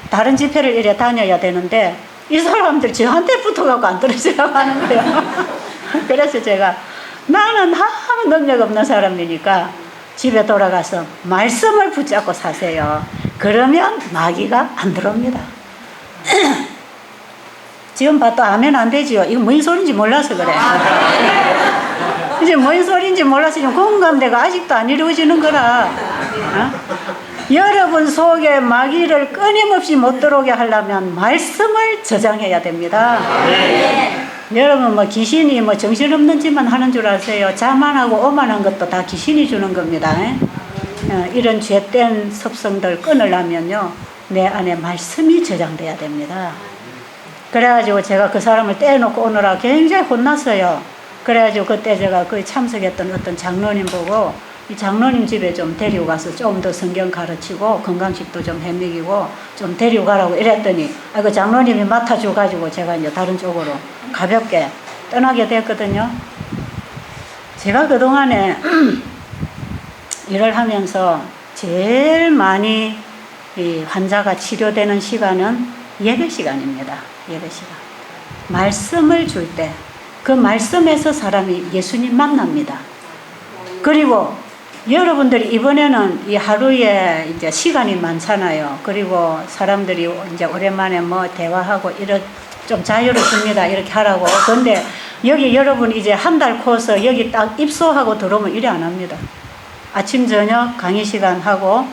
다른 집회를 이래 다녀야 되는데, 이 사람들 저한테 붙어갖고 안 떨어지라고 하는 거예요. 그래서 제가, 나는 아무 능력 없는 사람이니까 집에 돌아가서 말씀을 붙잡고 사세요. 그러면 마귀가 안 들어옵니다. 지금 봐도 아멘 안 되지요. 이거 뭔 소리인지 몰라서 그래. 이제 뭔 소리인지 몰라서 지금 공감대가 아직도 안 이루어지는 거라. 여러분 속에 마귀를 끊임없이 못 들어오게 하려면 말씀을 저장해야 됩니다. 여러분 뭐 귀신이 뭐 정신없는 짓만 하는 줄 아세요? 자만하고 오만한 것도 다 귀신이 주는 겁니다. 이런 죄된 습성들 끊으려면요, 내 안에 말씀이 저장돼야 됩니다. 그래가지고 제가 그 사람을 떼어놓고 오느라 굉장히 혼났어요. 그래가지고 그때 제가 그 참석했던 어떤 장로님 보고, 이 장로님 집에 좀 데리고 가서 좀 더 성경 가르치고 건강식도 좀 해먹이고 좀 데리고 가라고 이랬더니, 그 장로님이 맡아줘가지고 제가 이제 다른 쪽으로 가볍게 떠나게 됐거든요. 제가 그동안에 일을 하면서 제일 많이 이 환자가 치료되는 시간은 예배 시간입니다. 예배 시간. 말씀을 줄 때 그 말씀에서 사람이 예수님 만납니다. 그리고 여러분들이 이번에는 이 하루에 이제 시간이 많잖아요. 그리고 사람들이 이제 오랜만에 뭐 대화하고 이런 좀 자유를 줍니다. 이렇게 하라고. 근데 여기 여러분 이제 한 달 코스 여기 딱 입소하고 들어오면 이래 안 합니다. 아침 저녁 강의 시간 하고,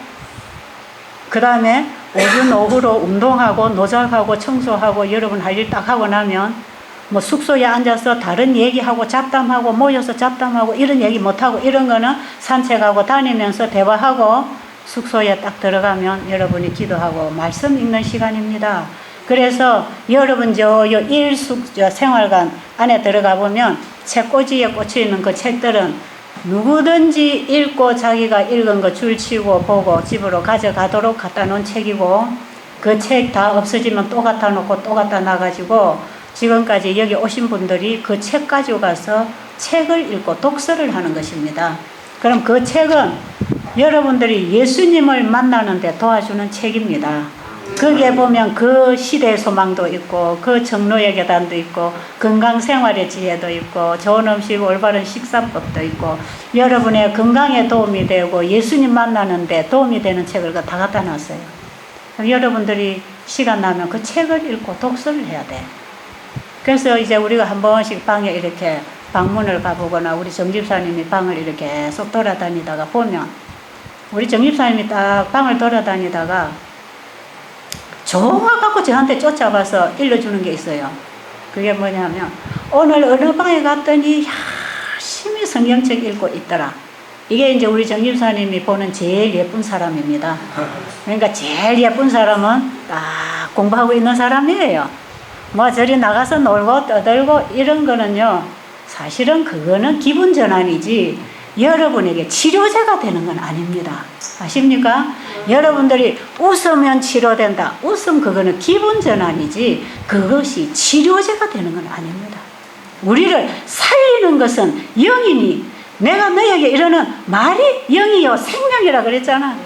그 다음에 오전 오후로 운동하고 노작하고 청소하고 여러분 할 일 딱 하고 나면 뭐 숙소에 앉아서 다른 얘기하고 잡담하고 모여서 잡담하고 이런 얘기 못하고, 이런 거는 산책하고 다니면서 대화하고 숙소에 딱 들어가면 여러분이 기도하고 말씀 읽는 시간입니다. 그래서 여러분 저 생활관 안에 들어가 보면 책꽂이에 꽂혀 있는 그 책들은 누구든지 읽고 자기가 읽은 거 줄치고 보고 집으로 가져가도록 갖다 놓은 책이고, 그 책 다 없어지면 또 갖다 놓고 또 갖다 놔가지고 지금까지 여기 오신 분들이 그 책 가지고 가서 책을 읽고 독서를 하는 것입니다. 그럼 그 책은 여러분들이 예수님을 만나는 데 도와주는 책입니다. 거기에 보면 그 시대의 소망도 있고, 그 정로의 계단도 있고, 건강생활의 지혜도 있고, 좋은 음식 올바른 식사법도 있고, 여러분의 건강에 도움이 되고 예수님 만나는 데 도움이 되는 책을 다 갖다 놨어요. 여러분들이 시간 나면 그 책을 읽고 독서를 해야 돼. 그래서 이제 우리가 한 번씩 방에 이렇게 방문을 가보거나 우리 정집사님이 방을 이렇게 계속 돌아다니다가 보면, 우리 정집사님이 딱 방을 돌아다니다가 좋아갖고 저한테 쫓아와서 일러주는 게 있어요. 그게 뭐냐면 오늘 어느 방에 갔더니 열심히 성경책 읽고 있더라. 이게 이제 우리 정 집사님이 보는 제일 예쁜 사람입니다. 그러니까 제일 예쁜 사람은 딱 공부하고 있는 사람이에요. 뭐 저리 나가서 놀고 떠들고 이런 거는요, 사실은 그거는 기분 전환이지 여러분에게 치료제가 되는 건 아닙니다. 아십니까? 여러분들이 웃으면 치료된다. 웃음 그거는 기분 전환이지 그것이 치료제가 되는 건 아닙니다. 우리를 살리는 것은 영이니, 내가 너에게 이러는 말이 영이요 생명이라 그랬잖아.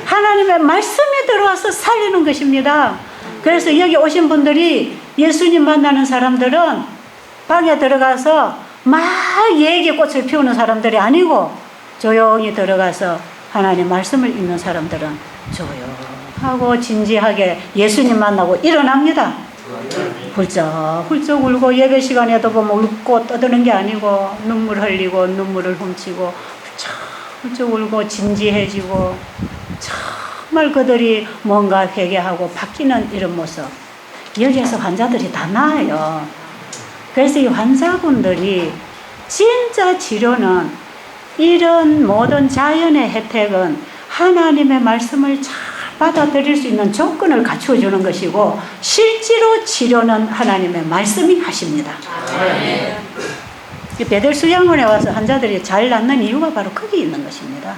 하나님의 말씀이 들어와서 살리는 것입니다. 그래서 여기 오신 분들이 예수님 만나는 사람들은 방에 들어가서 막 얘기에 꽃을 피우는 사람들이 아니고 조용히 들어가서 하나님 말씀을 읽는 사람들은 조용하고 진지하게 예수님 만나고 일어납니다. 훌쩍 울고 예배 시간에도 보면 울고 떠드는 게 아니고 눈물 흘리고 눈물을 훔치고 훌쩍 울고 진지해지고 정말 그들이 뭔가 회개하고 바뀌는 이런 모습, 여기에서 환자들이 다 나아요. 그래서 이 환자분들이 진짜 치료는 이런 모든 자연의 혜택은 하나님의 말씀을 잘 받아들일 수 있는 조건을 갖추어 주는 것이고 실제로 치료는 하나님의 말씀이 하십니다. 베델수양원에 와서 환자들이 잘 낫는 이유가 바로 거기 있는 것입니다.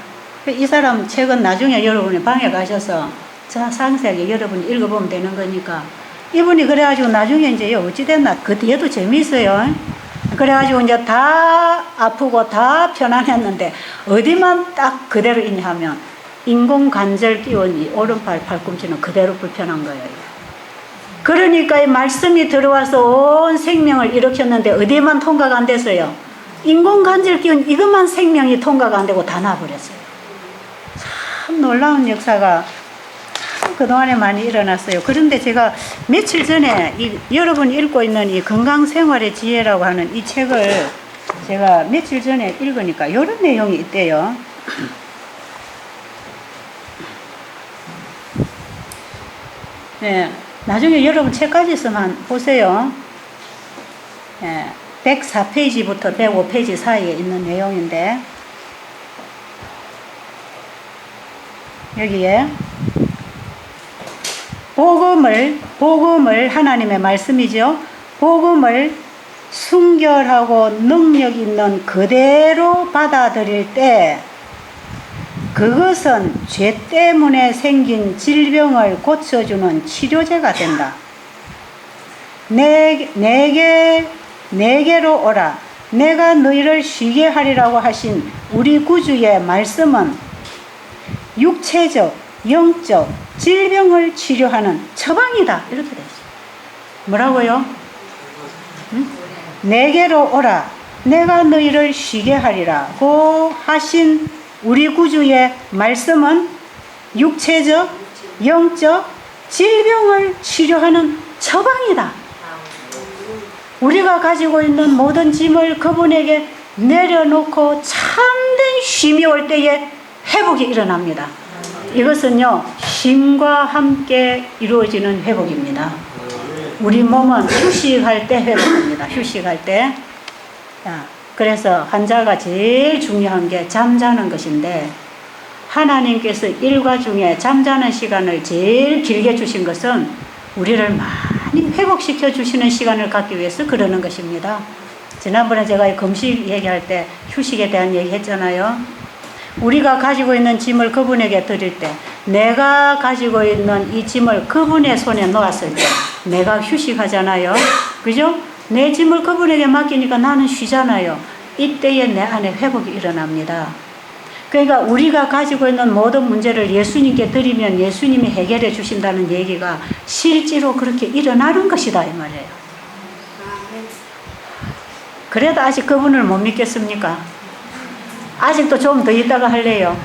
이 사람 책은 나중에 여러분이 방에 가셔서 상세하게 여러분이 읽어보면 되는 거니까, 이분이 그래가지고 나중에 이제 어찌됐나 그 뒤에도 재미있어요. 그래가지고 이제 다 아프고 다 편안했는데 어디만 딱 그대로 있냐 하면 인공관절 끼운 이 오른팔 팔꿈치는 그대로 불편한 거예요. 그러니까 이 말씀이 들어와서 온 생명을 일으켰는데 어디만 통과가 안 됐어요? 인공관절 끼운 이것만 생명이 통과가 안 되고 다 나버렸어요. 참 놀라운 역사가 그동안에 많이 일어났어요. 그런데 제가 며칠 전에 여러분이 읽고 있는 이 건강생활의 지혜라고 하는 이 책을 제가 며칠 전에 읽으니까 이런 내용이 있대요. 네, 나중에 여러분 책까지 있으면 보세요. 네, 104페이지부터 105페이지 사이에 있는 내용인데 여기에 복음을 하나님의 말씀이죠. 복음을 순결하고 능력 있는 그대로 받아들일 때 그것은 죄 때문에 생긴 질병을 고쳐주는 치료제가 된다. 내게로 오라. 내가 너희를 쉬게 하리라고 하신 우리 구주의 말씀은 육체적, 영적 질병을 치료하는 처방이다. 이렇게 되어 있어요. 뭐라고요? 응? 내게로 오라. 내가 너희를 쉬게 하리라고 하신 우리 구주의 말씀은 육체적, 영적 질병을 치료하는 처방이다. 우리가 가지고 있는 모든 짐을 그분에게 내려놓고 참된 쉼이 올 때에 회복이 일어납니다. 이것은요, 쉼과 함께 이루어지는 회복입니다. 우리 몸은 휴식할 때 회복합니다. 휴식할 때. 자, 그래서 환자가 제일 중요한 게 잠자는 것인데, 하나님께서 일과 중에 잠자는 시간을 제일 길게 주신 것은 우리를 많이 회복시켜 주시는 시간을 갖기 위해서 그러는 것입니다. 지난번에 제가 금식 얘기할 때 휴식에 대한 얘기 했잖아요. 우리가 가지고 있는 짐을 그분에게 드릴 때, 내가 가지고 있는 이 짐을 그분의 손에 놓았을 때 내가 휴식하잖아요. 그죠? 내 짐을 그분에게 맡기니까 나는 쉬잖아요. 이때에 내 안에 회복이 일어납니다. 그러니까 우리가 가지고 있는 모든 문제를 예수님께 드리면 예수님이 해결해 주신다는 얘기가 실제로 그렇게 일어나는 것이다 이 말이에요. 그래도 아직 그분을 못 믿겠습니까? 아직도 좀 더 있다가 할래요.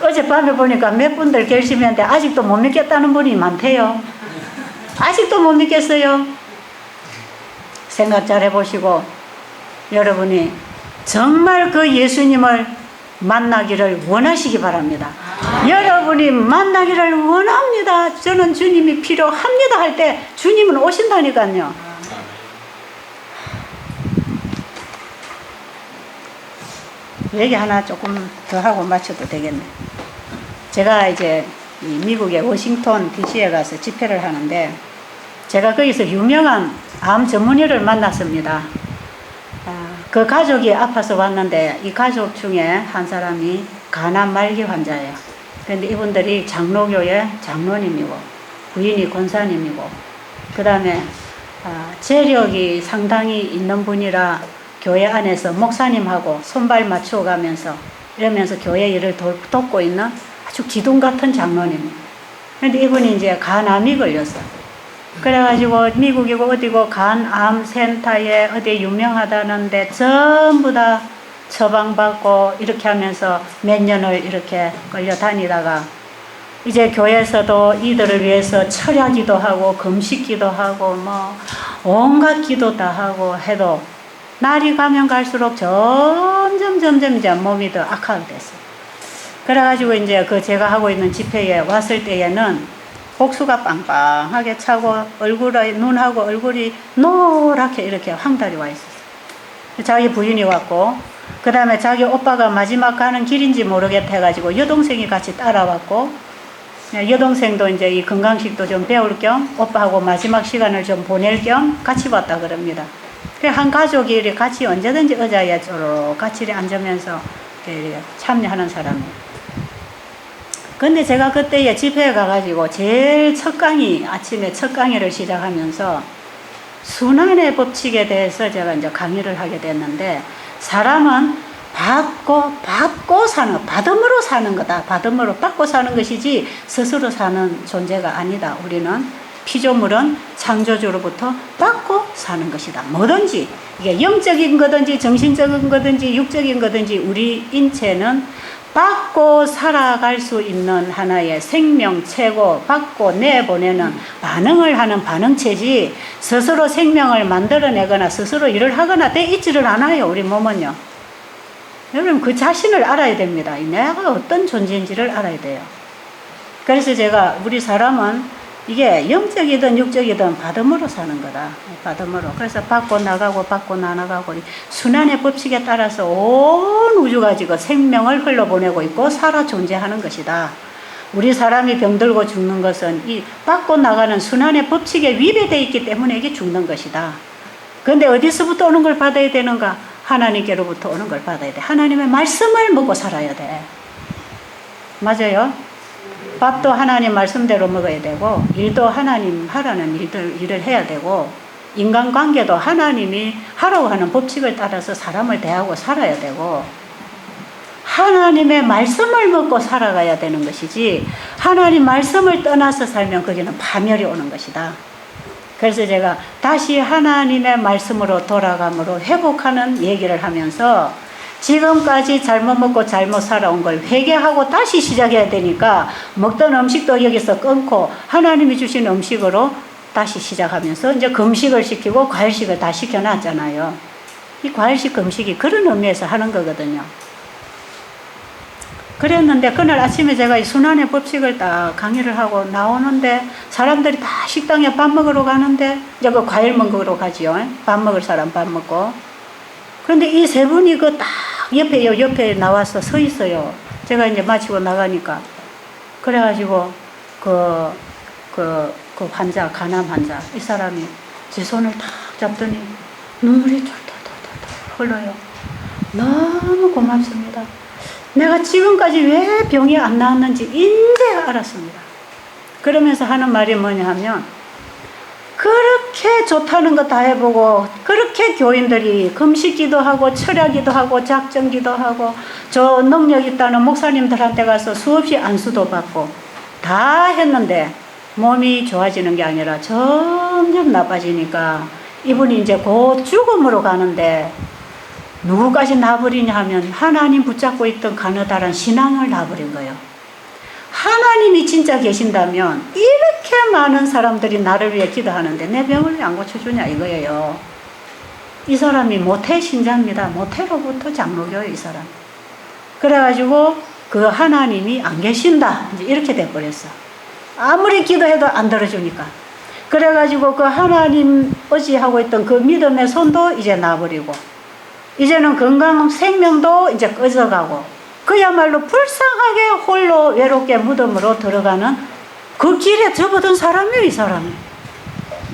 어젯밤에 보니까 몇 분들 결심했는데 아직도 못 믿겠다는 분이 많대요. 아직도 못 믿겠어요. 생각 잘 해보시고 여러분이 정말 그 예수님을 만나기를 원하시기 바랍니다. 여러분이 만나기를 원합니다. 저는 주님이 필요합니다 할 때 주님은 오신다니까요. 얘기 하나 조금 더 하고 마쳐도 되겠네. 제가 이제 미국의 워싱턴 DC에 가서 집회를 하는데 제가 거기서 유명한 암 전문의를 만났습니다. 그 가족이 아파서 왔는데 이 가족 중에 한 사람이 간암 말기 환자예요. 그런데 이분들이 장로교의 장로님이고 부인이 권사님이고 그 다음에 재력이 상당히 있는 분이라 교회 안에서 목사님하고 손발 맞추어 가면서 이러면서 교회 일을 돕고 있는 아주 기둥 같은 장로님. 그런데 이분이 이제 간암이 걸렸어. 그래가지고 미국이고 어디고 간암 센터에 어디 유명하다는데 전부 다 처방받고 이렇게 하면서 몇 년을 이렇게 끌려 다니다가 이제 교회에서도 이들을 위해서 철야기도 하고 금식기도 하고 뭐 온갖 기도 다 하고 해도 날이 가면 갈수록 점점 몸이 더 악화가 됐어. 그래가지고 이제 그 제가 하고 있는 집회에 왔을 때에는 복수가 빵빵하게 차고 얼굴에 눈하고 얼굴이 노랗게 이렇게 황달이 와 있었어. 자기 부인이 왔고 그 다음에 자기 오빠가 마지막 가는 길인지 모르겠다 해가지고 여동생이 같이 따라왔고 여동생도 이제 이 건강식도 좀 배울 겸 오빠하고 마지막 시간을 좀 보낼 겸 같이 왔다 그럽니다. 그래 한 가족이 이렇게 같이 언제든지 의자에 쪼르륵 같이 앉으면서 이렇게 참여하는 사람이에요. 근데 제가 그때에 집회에 가가지고 제일 첫 강의, 아침에 첫 강의를 시작하면서 순환의 법칙에 대해서 제가 이제 강의를 하게 됐는데 사람은 받고 사는, 받음으로 사는 거다. 받음으로 받고 사는 것이지 스스로 사는 존재가 아니다. 우리는 피조물은 창조주로부터 받고 사는 것이다. 뭐든지 이게 영적인 거든지 정신적인 거든지 육적인 거든지 우리 인체는 받고 살아갈 수 있는 하나의 생명체고 받고 내보내는 반응을 하는 반응체지 스스로 생명을 만들어내거나 스스로 일을 하거나 돼 있지를 않아요. 우리 몸은요. 여러분 그 자신을 알아야 됩니다. 내가 어떤 존재인지를 알아야 돼요. 그래서 제가 우리 사람은 이게 영적이든 육적이든 받음으로 사는 거다. 받음으로. 그래서 받고 나가고 받고 나가고 순환의 법칙에 따라서 온 우주가 지금 생명을 흘러보내고 있고 살아 존재하는 것이다. 우리 사람이 병들고 죽는 것은 이 받고 나가는 순환의 법칙에 위배되어 있기 때문에 이게 죽는 것이다. 그런데 어디서부터 오는 걸 받아야 되는가? 하나님께로부터 오는 걸 받아야 돼. 하나님의 말씀을 먹고 살아야 돼. 맞아요? 밥도 하나님 말씀대로 먹어야 되고 일도 하나님 하라는 일을 해야 되고 인간관계도 하나님이 하라고 하는 법칙을 따라서 사람을 대하고 살아야 되고 하나님의 말씀을 먹고 살아가야 되는 것이지 하나님 말씀을 떠나서 살면 거기는 파멸이 오는 것이다. 그래서 제가 다시 하나님의 말씀으로 돌아감으로 회복하는 얘기를 하면서 지금까지 잘못 먹고 잘못 살아온 걸 회개하고 다시 시작해야 되니까 먹던 음식도 여기서 끊고 하나님이 주신 음식으로 다시 시작하면서 이제 금식을 시키고 과일식을 다 시켜놨잖아요. 이 과일식 금식이 그런 의미에서 하는 거거든요. 그랬는데 그날 아침에 제가 이 순환의 법칙을 딱 강의를 하고 나오는데 사람들이 다 식당에 밥 먹으러 가는데 이제 그 과일 먹으러 가지요. 밥 먹을 사람 밥 먹고. 그런데 이 세 분이 그 딱 옆에 나와서 서 있어요. 제가 이제 마치고 나가니까. 그래가지고 그 환자, 간암 환자, 이 사람이 제 손을 탁 잡더니 눈물이 쫄쫄쫄쫄 흘러요. 너무 고맙습니다. 내가 지금까지 왜 병이 안 나았는지 이제 알았습니다. 그러면서 하는 말이 뭐냐 하면 그렇게 좋다는 거 다 해보고 그렇게 교인들이 금식기도 하고 철야기도 하고 작정기도 하고 저 능력 있다는 목사님들한테 가서 수없이 안수도 받고 다 했는데 몸이 좋아지는 게 아니라 점점 나빠지니까 이분이 이제 곧 죽음으로 가는데 누구까지 놔버리냐 하면 하나님 붙잡고 있던 가느다란 신앙을 놔버린 거예요. 하나님이 진짜 계신다면 이렇게 많은 사람들이 나를 위해 기도하는데 내 병을 왜 안 고쳐주냐 이거예요. 이 사람이 모태 신자입니다. 모태로부터 장로교예요. 이 사람. 그래가지고 그 하나님이 안 계신다. 이제 이렇게 돼버렸어. 아무리 기도해도 안 들어주니까. 그래가지고 그 하나님 의지하고 있던 그 믿음의 손도 이제 놔버리고, 이제는 건강 생명도 이제 꺼져가고, 그야말로 불쌍하게 홀로 외롭게 무덤으로 들어가는 그 길에 접어든 사람이에요, 이 사람이.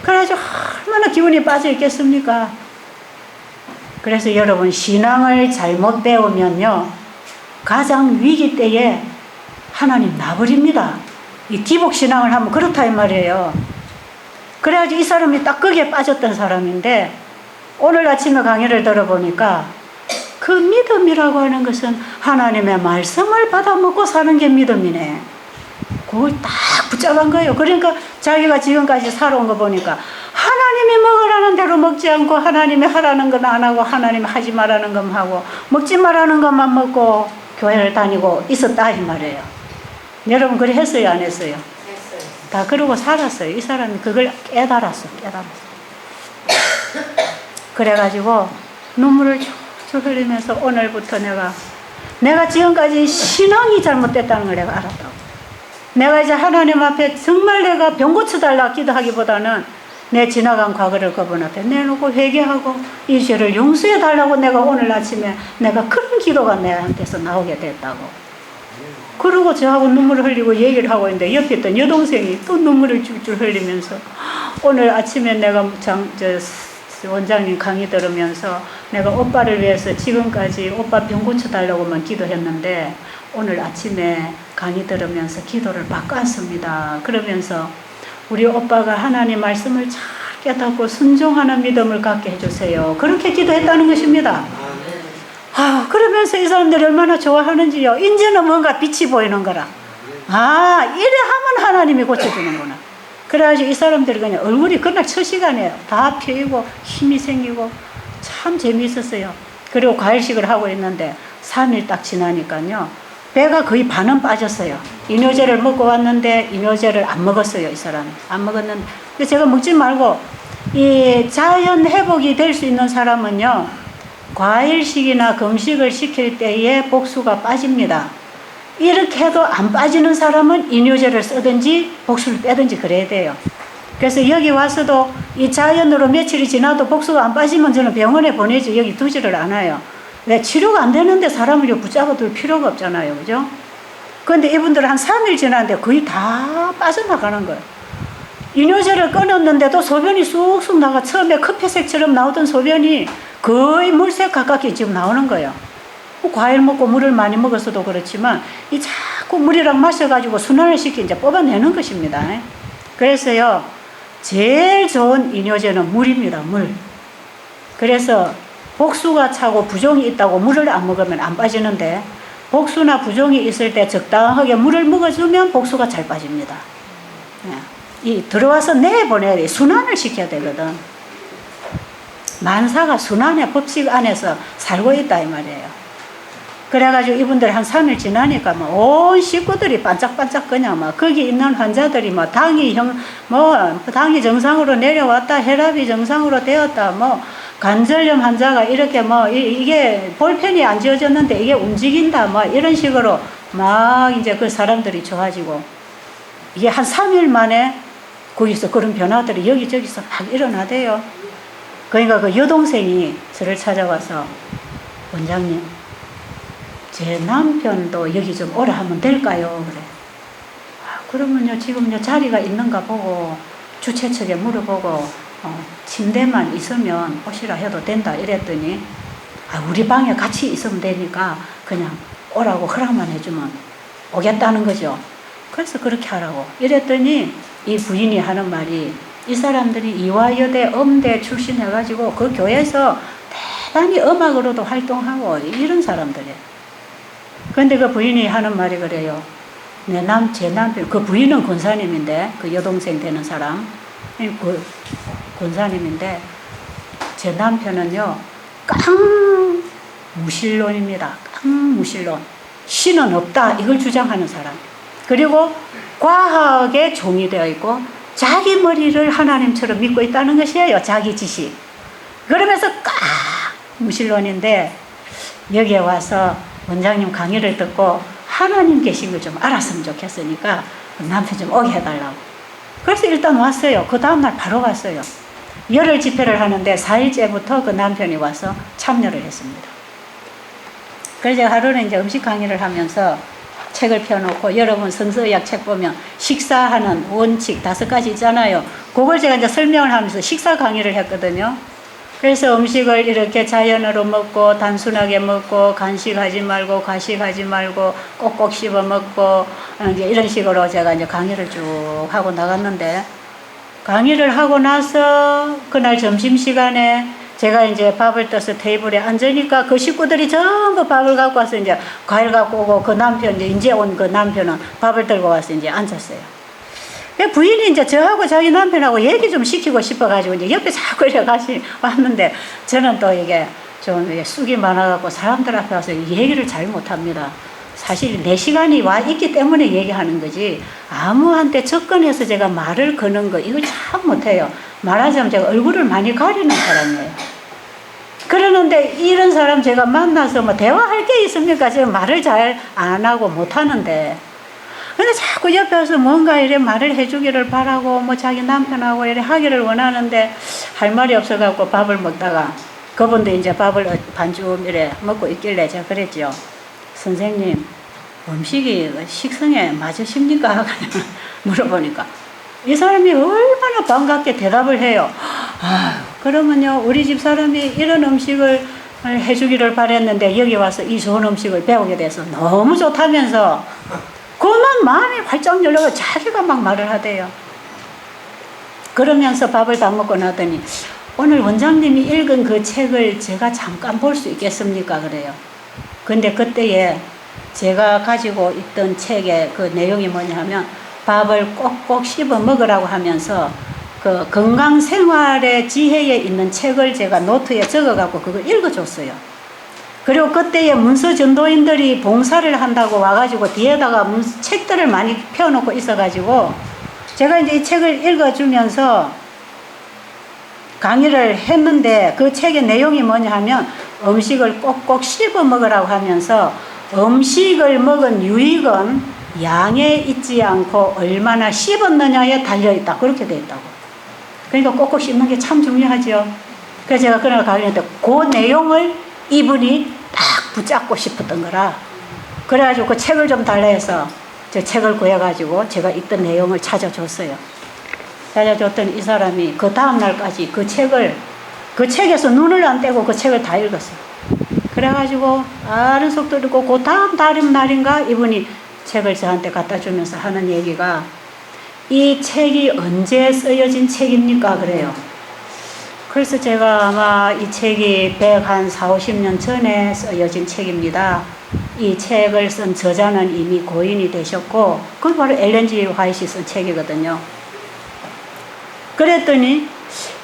그래가지고 얼마나 기운이 빠져 있겠습니까? 그래서 여러분, 신앙을 잘못 배우면요, 가장 위기 때에 하나님 놔버립니다. 이 기복신앙을 하면 그렇다 이 말이에요. 그래가지고 이 사람이 딱 거기에 빠졌던 사람인데, 오늘 아침에 강의를 들어보니까 그 믿음이라고 하는 것은 하나님의 말씀을 받아먹고 사는 게 믿음이네. 그걸 딱 붙잡은 거예요. 그러니까 자기가 지금까지 살아온 거 보니까 하나님이 먹으라는 대로 먹지 않고, 하나님이 하라는 건 안 하고, 하나님이 하지 말라는 것만 하고, 먹지 말라는 것만 먹고 교회를 다니고 있었다 이 말이에요. 여러분, 그래 했어요, 안 했어요? 했어요. 다 그러고 살았어요. 이 사람이 그걸 깨달았어. 그래가지고 눈물을 쭉 흘리면서 오늘부터 내가 지금까지 신앙이 잘못됐다는 걸 내가 알았다고. 내가 이제 하나님 앞에 정말 내가 병 고쳐달라 기도하기보다는 내 지나간 과거를 그분 앞에 내놓고 회개하고 이 죄를 용서해달라고 내가 오늘 아침에 내가 그런 기도가 내한테서 나오게 됐다고. 그러고 저하고 눈물을 흘리고 얘기를 하고 있는데, 옆에 있던 여동생이 또 눈물을 줄줄 흘리면서, 오늘 아침에 내가 원장님 강의 들으면서 내가 오빠를 위해서 지금까지 오빠 병 고쳐달라고만 기도했는데, 오늘 아침에 강의 들으면서 기도를 바꿨습니다. 그러면서 우리 오빠가 하나님 말씀을 잘 깨닫고 순종하는 믿음을 갖게 해주세요. 그렇게 기도했다는 것입니다. 그러면서 이 사람들이 얼마나 좋아하는지요. 이제는 뭔가 빛이 보이는 거라. 이래 하면 하나님이 고쳐주는구나. 그래가지고 이 사람들이 그냥 얼굴이 그날 첫 시간에 다 펴이고 힘이 생기고 참 재미있었어요. 그리고 과일식을 하고 있는데 3일 딱 지나니까요, 배가 거의 반은 빠졌어요. 이뇨제를 먹고 왔는데 이뇨제를 안 먹었어요, 이 사람이. 안 먹었는데, 근데 제가 먹지 말고, 이 자연 회복이 될 수 있는 사람은요, 과일식이나 금식을 시킬 때에 복수가 빠집니다. 이렇게 해도 안 빠지는 사람은 이뇨제를 쓰든지 복수를 빼든지 그래야 돼요. 그래서 여기 와서도 이 자연으로 며칠이 지나도 복수가 안 빠지면 저는 병원에 보내지 여기 두지를 않아요. 왜? 치료가 안 되는데 사람을 붙잡아 둘 필요가 없잖아요. 그죠? 그런데 이분들은 한 3일 지났는데 거의 다 빠져나가는 거예요. 이뇨제를 끊었는데도 소변이 쑥쑥 나가. 처음에 커피색처럼 나오던 소변이 거의 물색 가깝게 지금 나오는 거예요. 과일 먹고 물을 많이 먹었어도 그렇지만 이 자꾸 물이랑 마셔가지고 순환을 시키 이제 뽑아내는 것입니다. 그래서요, 제일 좋은 이뇨제는 물입니다. 물. 그래서 복수가 차고 부종이 있다고 물을 안 먹으면 안 빠지는데, 복수나 부종이 있을 때 적당하게 물을 먹어주면 복수가 잘 빠집니다. 이 들어와서 내보내야 돼. 순환을 시켜야 되거든. 만사가 순환의 법칙 안에서 살고 있다 이 말이에요. 그래가지고 이분들 한 3일 지나니까 온 식구들이 반짝반짝 그냥 거기 있는 환자들이 당이 정상으로 내려왔다, 혈압이 정상으로 되었다, 관절염 환자가 이렇게 이게 볼펜이 안 지어졌는데 이게 움직인다, 이런 식으로 이제 그 사람들이 좋아지고, 이게 한 3일 만에 거기서 그런 변화들이 여기저기서 막 일어나대요. 그러니까 그 여동생이 저를 찾아와서, 원장님, 제 남편도 여기 좀 오라 하면 될까요? 그래. 그러면요, 지금요, 자리가 있는가 보고, 주최 측에 물어보고, 침대만 있으면 오시라 해도 된다. 이랬더니, 우리 방에 같이 있으면 되니까 그냥 오라고 허락만 해주면 오겠다는 거죠. 그래서 그렇게 하라고. 이랬더니, 이 부인이 하는 말이, 이 사람들이 이화여대 음대 출신해가지고 그 교회에서 대단히 음악으로도 활동하고 이런 사람들이에요. 그런데 그 부인이 하는 말이 그래요. 제 남편, 그 부인은 권사님인데, 그 여동생 되는 사람, 그 권사님인데, 제 남편은요, 무신론입니다. 무신론. 신은 없다. 이걸 주장하는 사람. 그리고 과학에 종이 되어 있고, 자기 머리를 하나님처럼 믿고 있다는 것이에요. 자기 지식. 그러면서 무신론인데, 여기에 와서 원장님 강의를 듣고 하나님 계신 걸 좀 알았으면 좋겠으니까 남편 좀 오게 해달라고. 그래서 일단 왔어요. 그 다음날 바로 왔어요. 열흘 집회를 하는데 4일째부터 그 남편이 와서 참여를 했습니다. 그래서 제가 하루는 이제 음식 강의를 하면서 책을 펴놓고, 여러분 성서의학 책 보면 식사하는 원칙 5가지 있잖아요. 그걸 제가 이제 설명을 하면서 식사 강의를 했거든요. 그래서 음식을 이렇게 자연으로 먹고, 단순하게 먹고, 간식하지 말고, 과식하지 말고, 꼭꼭 씹어 먹고, 이제 이런 식으로 제가 이제 강의를 쭉 하고 나갔는데, 강의를 하고 나서 그날 점심시간에 제가 이제 밥을 떠서 테이블에 앉으니까 그 식구들이 전부 밥을 갖고 와서 이제 과일 갖고 오고, 그 남편, 이제 온 그 남편은 밥을 들고 와서 이제 앉았어요. 부인이 이제 저하고 자기 남편하고 얘기 좀 시키고 싶어가지고 이제 옆에 자꾸 이래 같이 왔는데, 저는 또 이게 좀 쑥이 많아갖고 사람들 앞에 와서 얘기를 잘 못합니다. 사실 내 시간이 와 있기 때문에 얘기하는 거지, 아무한테 접근해서 제가 말을 거는 거 이거 참 못해요. 말하자면 제가 얼굴을 많이 가리는 사람이에요. 그러는데 이런 사람 제가 만나서 뭐 대화할 게 있습니까? 제가 말을 잘 안 하고 못하는데, 근데 자꾸 옆에 와서 뭔가 이래 말을 해주기를 바라고, 뭐 자기 남편하고 이래 하기를 원하는데 할 말이 없어갖고 밥을 먹다가, 그분도 이제 밥을 반쯤 이래 먹고 있길래 제가 그랬죠. 선생님, 음식이 식성에 맞으십니까? 물어보니까 이 사람이 얼마나 반갑게 대답을 해요. 그러면요, 우리 집 사람이 이런 음식을 해주기를 바랬는데 여기 와서 이 좋은 음식을 배우게 돼서 너무 좋다면서, 그만 마음이 활짝 열려서 자기가 막 말을 하대요. 그러면서 밥을 다 먹고 나더니, 오늘 원장님이 읽은 그 책을 제가 잠깐 볼 수 있겠습니까? 그래요. 근데 그때에 제가 가지고 있던 책의 그 내용이 뭐냐 하면, 밥을 꼭꼭 씹어 먹으라고 하면서 그 건강생활의 지혜에 있는 책을 제가 노트에 적어갖고 그걸 읽어줬어요. 그리고 그때에 문서 전도인들이 봉사를 한다고 와가지고 뒤에다가 책들을 많이 펴놓고 있어가지고, 제가 이제 이 책을 읽어주면서 강의를 했는데, 그 책의 내용이 뭐냐 하면, 음식을 꼭꼭 씹어 먹으라고 하면서 음식을 먹은 유익은 양에 있지 않고 얼마나 씹었느냐에 달려있다, 그렇게 돼 있다고. 그러니까 꼭꼭 씹는 게 참 중요하죠. 그래서 제가 그날 강의했는데 그 내용을 이분이 딱 붙잡고 싶었던 거라, 그래가지고 그 책을 좀 달라 해서 저 책을 구해가지고 제가 읽던 내용을 찾아줬어요. 찾아줬더니 이 사람이 그 다음날까지 그 책에서 눈을 안 떼고 그 책을 다 읽었어요. 그래가지고 아는 속도 듣고 그 다음 날인가 이분이 책을 저한테 갖다 주면서 하는 얘기가, 이 책이 언제 쓰여진 책입니까? 그래요. 그래서 제가 아마 이 책이 140-50년 전에 쓰여진 책입니다. 이 책을 쓴 저자는 이미 고인이 되셨고, 그건 바로 엘렌 G. 화이트이 쓴 책이거든요. 그랬더니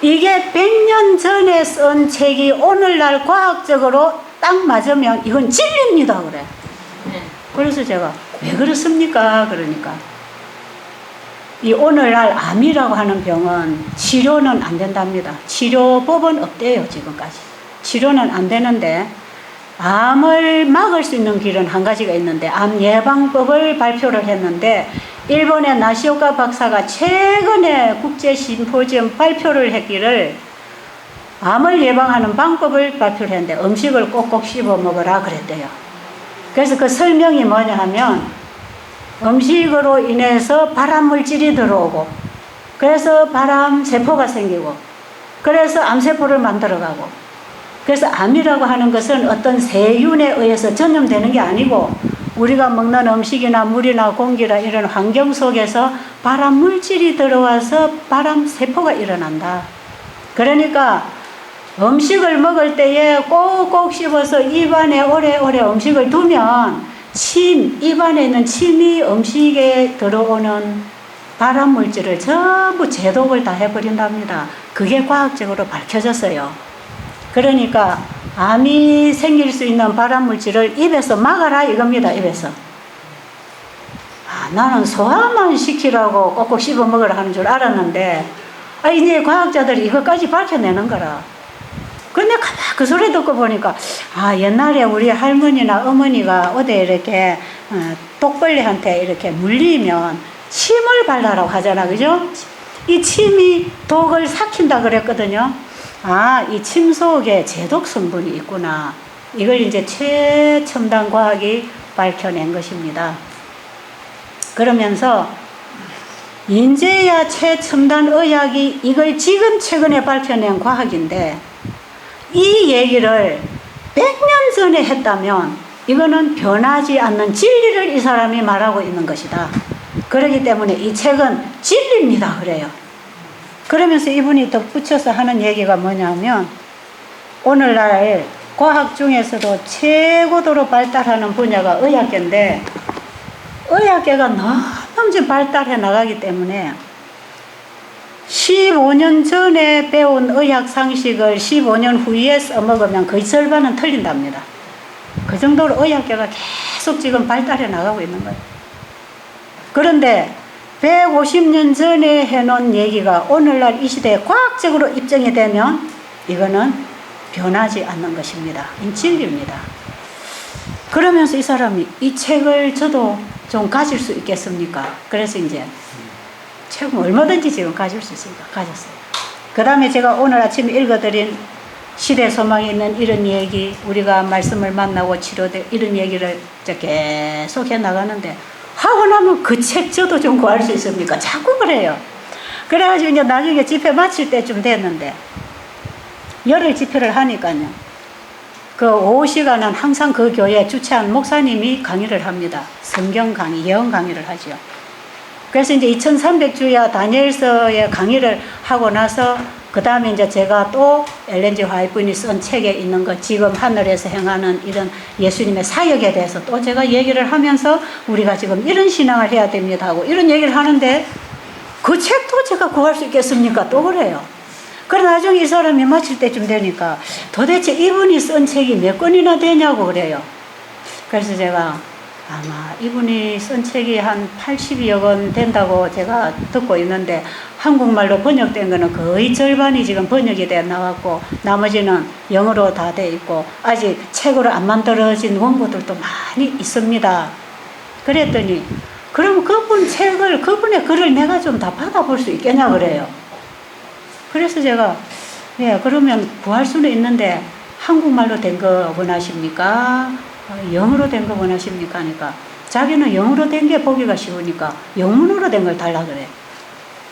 이게 100년 전에 쓴 책이 오늘날 과학적으로 딱 맞으면 이건 진리입니다. 그래. 그래서 제가 왜 그렇습니까? 그러니까 이 오늘날 암이라고 하는 병은 치료는 안 된답니다. 치료법은 없대요. 지금까지 치료는 안 되는데, 암을 막을 수 있는 길은 한 가지가 있는데, 암 예방법을 발표를 했는데, 일본의 나시오카 박사가 최근에 국제 심포지엄 발표를 했기를, 암을 예방하는 방법을 발표를 했는데 음식을 꼭꼭 씹어 먹으라 그랬대요. 그래서 그 설명이 뭐냐 하면, 음식으로 인해서 발암물질이 들어오고, 그래서 발암세포가 생기고, 그래서 암세포를 만들어가고, 그래서 암이라고 하는 것은 어떤 세균에 의해서 전염되는 게 아니고, 우리가 먹는 음식이나 물이나 공기나 이런 환경 속에서 발암물질이 들어와서 발암세포가 일어난다. 그러니까 음식을 먹을 때에 꼭꼭 씹어서 입안에 오래오래 음식을 두면 입안에 있는 침이 음식에 들어오는 발암물질을 전부 제독을 다 해버린답니다. 그게 과학적으로 밝혀졌어요. 그러니까 암이 생길 수 있는 발암물질을 입에서 막아라 이겁니다. 입에서. 나는 소화만 시키라고 꼭꼭 씹어 먹으라 하는 줄 알았는데, 이제 과학자들이 이것까지 밝혀내는 거라. 근데 가만 그 소리 듣고 보니까, 아, 옛날에 우리 할머니나 어머니가 어디 이렇게, 독벌레한테 이렇게 물리면 침을 발라라고 하잖아. 그죠? 이 침이 독을 삭힌다 그랬거든요. 아, 이 침 속에 제독 성분이 있구나. 이걸 이제 최첨단 과학이 밝혀낸 것입니다. 그러면서 인제야 최첨단 의학이 이걸 지금 최근에 밝혀낸 과학인데, 이 얘기를 100년 전에 했다면 이거는 변하지 않는 진리를 이 사람이 말하고 있는 것이다. 그렇기 때문에 이 책은 진리입니다. 그래요. 그러면서 이분이 덧붙여서 하는 얘기가 뭐냐면, 오늘날 과학 중에서도 최고도로 발달하는 분야가 의학계인데, 의학계가 너무 지금 발달해 나가기 때문에 15년 전에 배운 의학 상식을 15년 후에 써먹으면 거의 절반은 틀린답니다. 그 정도로 의학계가 계속 지금 발달해 나가고 있는 거예요. 그런데 150년 전에 해놓은 얘기가 오늘날 이 시대에 과학적으로 입증이 되면 이거는 변하지 않는 것입니다. 이 진리입니다. 그러면서 이 사람이 이 책을 저도 좀 가질 수 있겠습니까? 그래서 이제 책은 얼마든지 지금 가질 수 있으니까 가졌어요. 그 다음에 제가 오늘 아침에 읽어드린 시대 소망이 있는 이런 얘기, 우리가 말씀을 만나고 치료돼 이런 얘기를 계속 해 나가는데, 하고 나면 그 책 저도 좀 구할 수 있습니까? 자꾸 그래요. 그래가지고 이제 나중에 집회 마칠 때쯤 됐는데, 열흘 집회를 하니까요, 그 오후 시간은 항상 그 교회 주최한 목사님이 강의를 합니다. 성경 강의, 예언 강의를 하죠. 그래서 이제 2300주야 다니엘서의 강의를 하고 나서 그 다음에 이제 제가 또 엘렌 G 화이트분이 쓴 책에 있는 것, 지금 하늘에서 행하는 이런 예수님의 사역에 대해서 또 제가 얘기를 하면서 우리가 지금 이런 신앙을 해야 됩니다 하고 이런 얘기를 하는데, 그 책도 제가 구할 수 있겠습니까? 또 그래요. 그래 나중에 이 사람이 마칠 때쯤 되니까 도대체 이분이 쓴 책이 몇 권이나 되냐고 그래요. 그래서 제가 아마 이분이 쓴 책이 한 80여 권 된다고 제가 듣고 있는데, 한국말로 번역된 거는 거의 절반이 지금 번역이 돼 나왔고, 나머지는 영어로 다 돼 있고, 아직 책으로 안 만들어진 원고들도 많이 있습니다. 그랬더니, 그럼 그분의 글을 내가 좀 다 받아볼 수 있겠냐 그래요. 그래서 제가, 예, 그러면 구할 수는 있는데 한국말로 된 거 원하십니까? 영어로 된 거 원하십니까? 하니까 자기는 영어로 된 게 보기가 쉬우니까 영문으로 된 걸 달라 그래.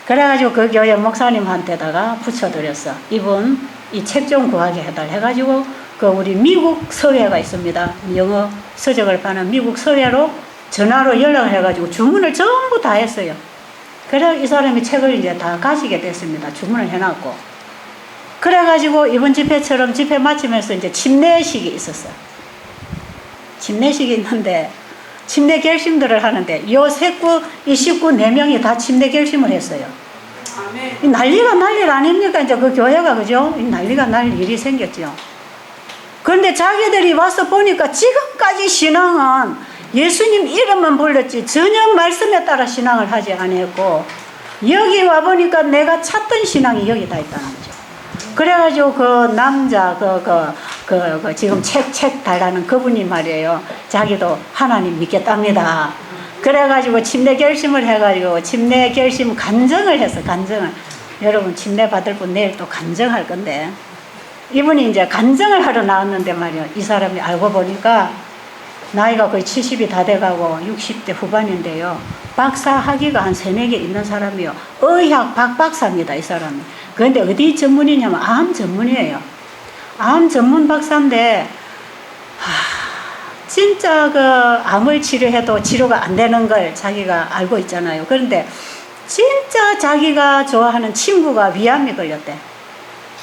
그래가지고 그 교회 목사님한테다가 붙여드렸어. 이분 이 책 좀 구하게 해달라 해가지고 그 우리 미국 서회가 있습니다. 영어 서적을 파는 미국 서회로 전화로 연락을 해가지고 주문을 전부 다 했어요. 그래 이 사람이 책을 이제 다 가지게 됐습니다. 주문을 해놨고. 그래가지고 이번 집회처럼 집회 마치면서 이제 침례식이 있었어요. 침례식이 있는데 침례 결심들을 하는데 이 식구 4명이 다 침례 결심을 했어요. 아멘. 이 난리가 난리 아닙니까? 이제 그 교회가, 그죠? 이 난리가 날 일이 생겼죠. 그런데 자기들이 와서 보니까 지금까지 신앙은 예수님 이름만 불렀지 전혀 말씀에 따라 신앙을 하지 않았고, 여기 와보니까 내가 찾던 신앙이 여기 다 있다는 거죠. 그래가지고 그 남자 지금 책 달라는 그분이 말이에요, 자기도 하나님 믿겠답니다. 그래가지고 침례 결심을 해가지고 침례 결심 간증을 했어. 간증을. 여러분 침례 받을 분 내일 또 간증할 건데, 이분이 이제 간증을 하러 나왔는데 말이야, 이 사람이 알고 보니까 나이가 거의 70이 다 돼가고 60대 후반인데요, 박사 학위가 한 3, 4개 있는 사람이요. 의학 박박사입니다 이 사람이. 그런데 어디 전문이냐면 암 전문이에요. 암 전문 박사인데 진짜 그 암을 치료해도 치료가 안 되는 걸 자기가 알고 있잖아요. 그런데 진짜 자기가 좋아하는 친구가 위암이 걸렸대.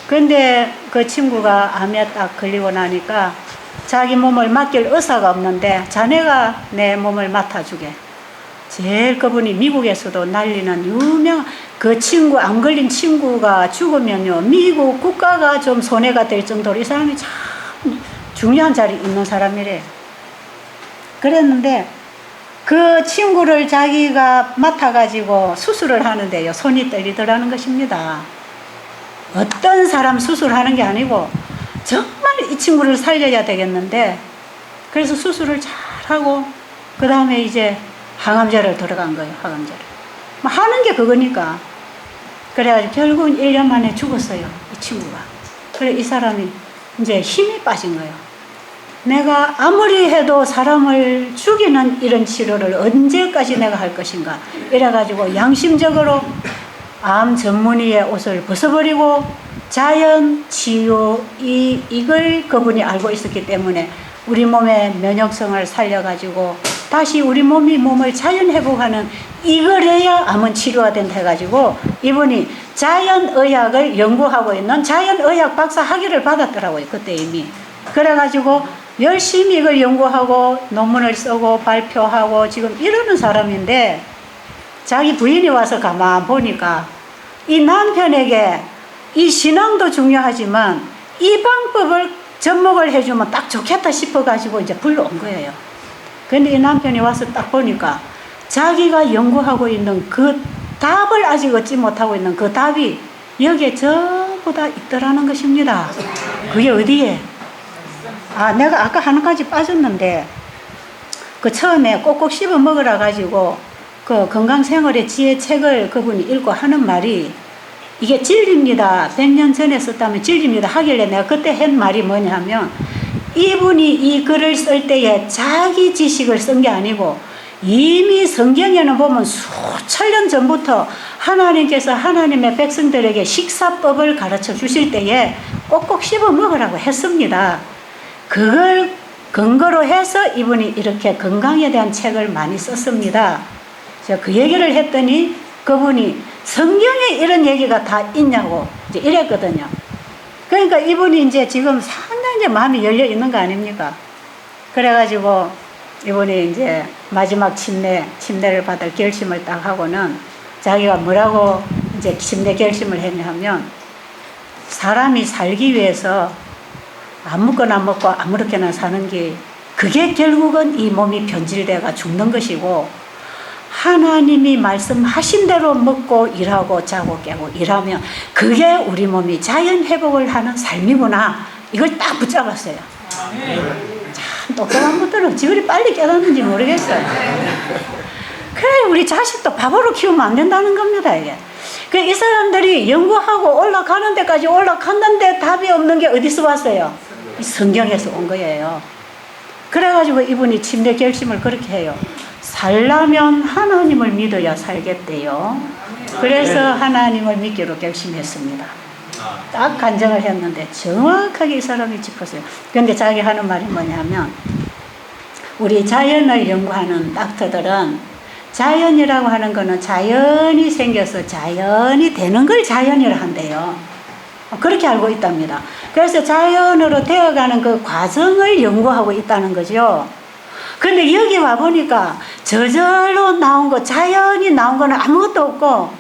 그런데 그 친구가 암에 딱 걸리고 나니까 자기 몸을 맡길 의사가 없는데 자네가 내 몸을 맡아주게. 제일 그분이 미국에서도 날리는 유명, 그 친구, 안 걸린 친구가 죽으면요, 미국 국가가 좀 손해가 될 정도로 이 사람이 참 중요한 자리에 있는 사람이래. 그랬는데 그 친구를 자기가 맡아가지고 수술을 하는데요, 손이 떨리더라는 것입니다. 어떤 사람 수술하는 게 아니고 정말 이 친구를 살려야 되겠는데, 그래서 수술을 잘하고 그 다음에 이제 항암제를 들어간 거예요. 항암제를 뭐 하는 게 그거니까. 그래가지고 결국은 1년 만에 죽었어요, 이 친구가. 그래 이 사람이 이제 힘이 빠진 거예요. 내가 아무리 해도 사람을 죽이는 이런 치료를 언제까지 내가 할 것인가. 이래가지고 양심적으로 암 전문의의 옷을 벗어버리고 자연 치유, 이걸 그분이 알고 있었기 때문에 우리 몸의 면역성을 살려가지고 다시 우리 몸을 자연 회복하는 이걸 해야 암은 치료가 된다 해가지고 이분이 자연의학을 연구하고 있는 자연의학 박사 학위를 받았더라고요, 그때 이미. 그래가지고 열심히 이걸 연구하고 논문을 쓰고 발표하고 지금 이러는 사람인데, 자기 부인이 와서 가만 보니까 이 남편에게 이 신앙도 중요하지만 이 방법을 접목을 해주면 딱 좋겠다 싶어가지고 이제 불러온 거예요. 근데 이 남편이 와서 딱 보니까 자기가 연구하고 있는 그 답을 아직 얻지 못하고 있는 그 답이 여기에 전부 다 있더라는 것입니다. 그게 어디에? 내가 아까 한 가지 빠졌는데, 그 처음에 꼭꼭 씹어 먹으라 가지고 그 건강생활의 지혜 책을 그분이 읽고 하는 말이, 이게 진리입니다. 100년 전에 썼다면 진리입니다 하길래 내가 그때 한 말이 뭐냐 하면, 이분이 이 글을 쓸 때에 자기 지식을 쓴 게 아니고 이미 성경에는 보면 수천 년 전부터 하나님께서 하나님의 백성들에게 식사법을 가르쳐 주실 때에 꼭꼭 씹어 먹으라고 했습니다. 그걸 근거로 해서 이분이 이렇게 건강에 대한 책을 많이 썼습니다. 제가 그 얘기를 했더니 그분이 성경에 이런 얘기가 다 있냐고 이제 이랬거든요. 그러니까 이분이 이제 지금 상당히 마음이 열려 있는 거 아닙니까? 그래가지고 이분이 이제 마지막 침례를 받을 결심을 딱 하고는 자기가 뭐라고 이제 침례 결심을 했냐면, 사람이 살기 위해서 아무거나 먹고 아무렇게나 사는 게, 그게 결국은 이 몸이 변질돼가 죽는 것이고, 하나님이 말씀하신 대로 먹고 일하고 자고 깨고 일하면 그게 우리 몸이 자연 회복을 하는 삶이구나. 이걸 딱 붙잡았어요. 참 똑똑한 분들은 어찌 그리 빨리 깨닫는지 모르겠어요. 그래 우리 자식도 바보로 키우면 안 된다는 겁니다, 이게. 이 사람들이 연구하고 올라가는 데까지 올라갔는데 답이 없는 게 어디서 왔어요? 이 성경에서 온 거예요. 그래가지고 이분이 침례 결심을 그렇게 해요. 살려면 하나님을 믿어야 살겠대요. 그래서 하나님을 믿기로 결심했습니다. 딱 간증을 했는데 정확하게 이 사람이 짚었어요. 그런데 자기 하는 말이 뭐냐면, 우리 자연을 연구하는 닥터들은 자연이라고 하는 거는 자연이 생겨서 자연이 되는 걸 자연이라 한대요. 그렇게 알고 있답니다. 그래서 자연으로 되어가는 그 과정을 연구하고 있다는 거죠. 근데 여기 와보니까 저절로 나온 거, 자연이 나온 거는 아무것도 없고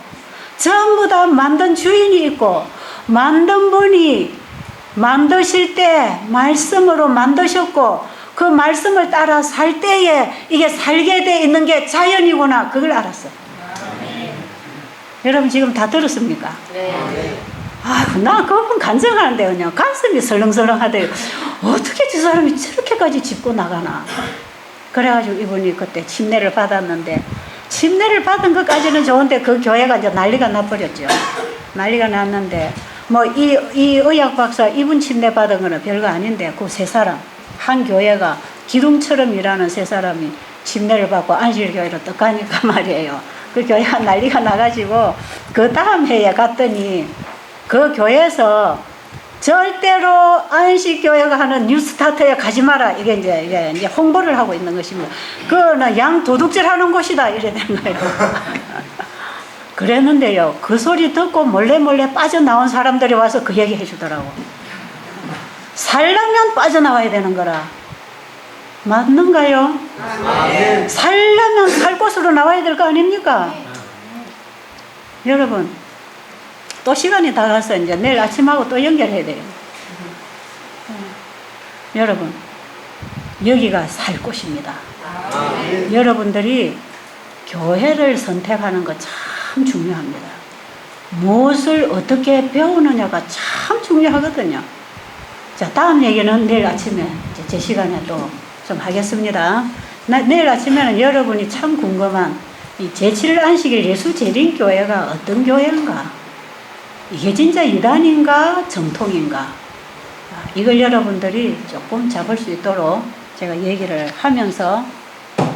전부 다 만든 주인이 있고, 만든 분이 만드실 때 말씀으로 만드셨고 그 말씀을 따라 살 때에 이게 살게 돼 있는 게 자연이구나, 그걸 알았어요. 여러분 지금 다 들었습니까? 네. 나 그분 간증하는데 그냥 가슴이 설렁설렁 하대요. 어떻게 저 사람이 저렇게까지 짚고 나가나. 그래가지고 이분이 그때 침례를 받았는데, 침례를 받은 것까지는 좋은데 그 교회가 이제 난리가 나버렸죠. 난리가 났는데 이 의학 박사 이분 침례 받은 거는 별거 아닌데, 그 세 사람 한 교회가 기둥처럼 일하는 세 사람이 침례를 받고 안실교회로 떡 가니까 말이에요. 그 교회가 난리가 나가지고 그 다음 해에 갔더니 그 교회에서 절대로 안식교회가 하는 뉴스타트에 가지 마라, 이게 이제 홍보를 하고 있는 것입니다. 그거는 양 도둑질 하는 곳이다, 이래 된 거예요. 그랬는데요, 그 소리 듣고 몰래 빠져나온 사람들이 와서 그 얘기 해주더라고. 살려면 빠져나와야 되는 거라. 맞는가요? 살려면 살 곳으로 나와야 될 거 아닙니까? 여러분, 또 시간이 다 가서 이제 내일 아침하고 또 연결해야 돼요. 여러분, 여기가 살 곳입니다. 여러분들이 교회를 선택하는 거 참 중요합니다. 무엇을 어떻게 배우느냐가 참 중요하거든요. 자, 다음 얘기는 내일 아침에 이제 제 시간에 또 좀 하겠습니다. 내일 아침에는 여러분이 참 궁금한 이 제7일 안식일 예수재림교회가 어떤 교회인가? 이게 진짜 이단인가 정통인가? 이걸 여러분들이 조금 잡을 수 있도록 제가 얘기를 하면서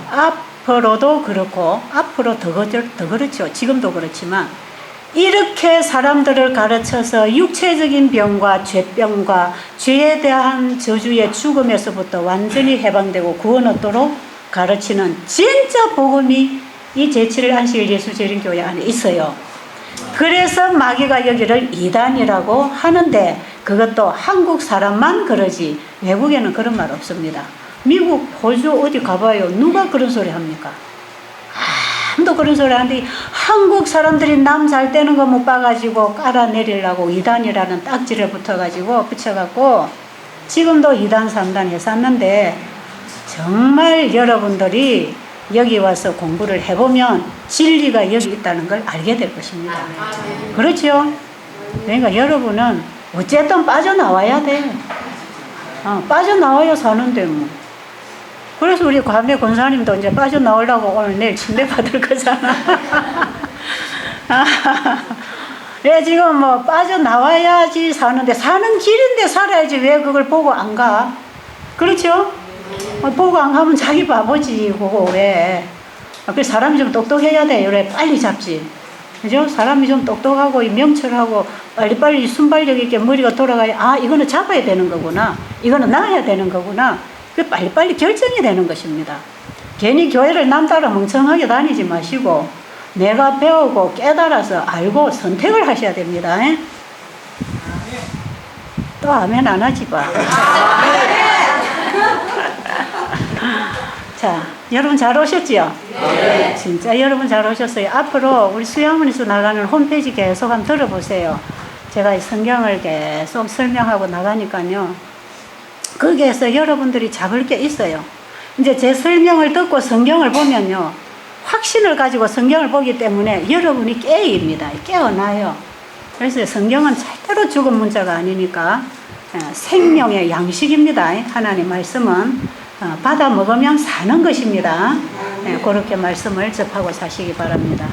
앞으로도 그렇고 앞으로 더 그렇죠. 지금도 그렇지만 이렇게 사람들을 가르쳐서 육체적인 병과 죄병과 죄에 대한 저주의 죽음에서부터 완전히 해방되고 구원 얻도록 가르치는 진짜 복음이 이 제7일 안식일 예수재림교회 안에 있어요. 그래서 마귀가 여기를 이단이라고 하는데 그것도 한국 사람만 그러지 외국에는 그런 말 없습니다. 미국, 호주 어디 가봐요. 누가 그런 소리 합니까? 아무도 그런 소리 하는데 한국 사람들이 남 잘 되는 거 못 봐가지고 깔아내리려고 이단이라는 딱지를 붙여갖고 지금도 이단 3단 했었는데 정말 여러분들이 여기 와서 공부를 해보면 진리가 여기 있다는 걸 알게 될 것입니다. 그렇죠? 그러니까 여러분은 어쨌든 빠져나와야 돼. 빠져나와야 사는데 뭐. 그래서 우리 과메 권사님도 이제 빠져나오려고 오늘 내일 침대 받을 거잖아. 왜 지금 뭐 빠져나와야지 사는데 사는 길인데 살아야지 왜 그걸 보고 안 가? 그렇죠? 보고 안 가면 자기 바보지 그거 왜? 그래서 사람이 좀 똑똑해야 돼. 그래 빨리 잡지. 그죠? 사람이 좀 똑똑하고 명철하고 빨리빨리 순발력 있게 머리가 돌아가야 이거는 잡아야 되는 거구나. 이거는 놔야 되는 거구나. 그 빨리빨리 결정이 되는 것입니다. 괜히 교회를 남 따라 멍청하게 다니지 마시고 내가 배우고 깨달아서 알고 선택을 하셔야 됩니다. 또 아멘 안 하지 봐. 자, 여러분 잘 오셨지요? 네. 진짜 여러분 잘 오셨어요. 앞으로 우리 수양원에서 나가는 홈페이지 계속 한번 들어보세요. 제가 성경을 계속 설명하고 나가니까요. 거기에서 여러분들이 잡을 게 있어요. 이제 제 설명을 듣고 성경을 보면요. 확신을 가지고 성경을 보기 때문에 여러분이 깨어나요. 그래서 성경은 절대로 죽은 문자가 아니니까 생명의 양식입니다. 하나님 말씀은 받아 먹으면 사는 것입니다. 그렇게 말씀을 접하고 사시기 바랍니다.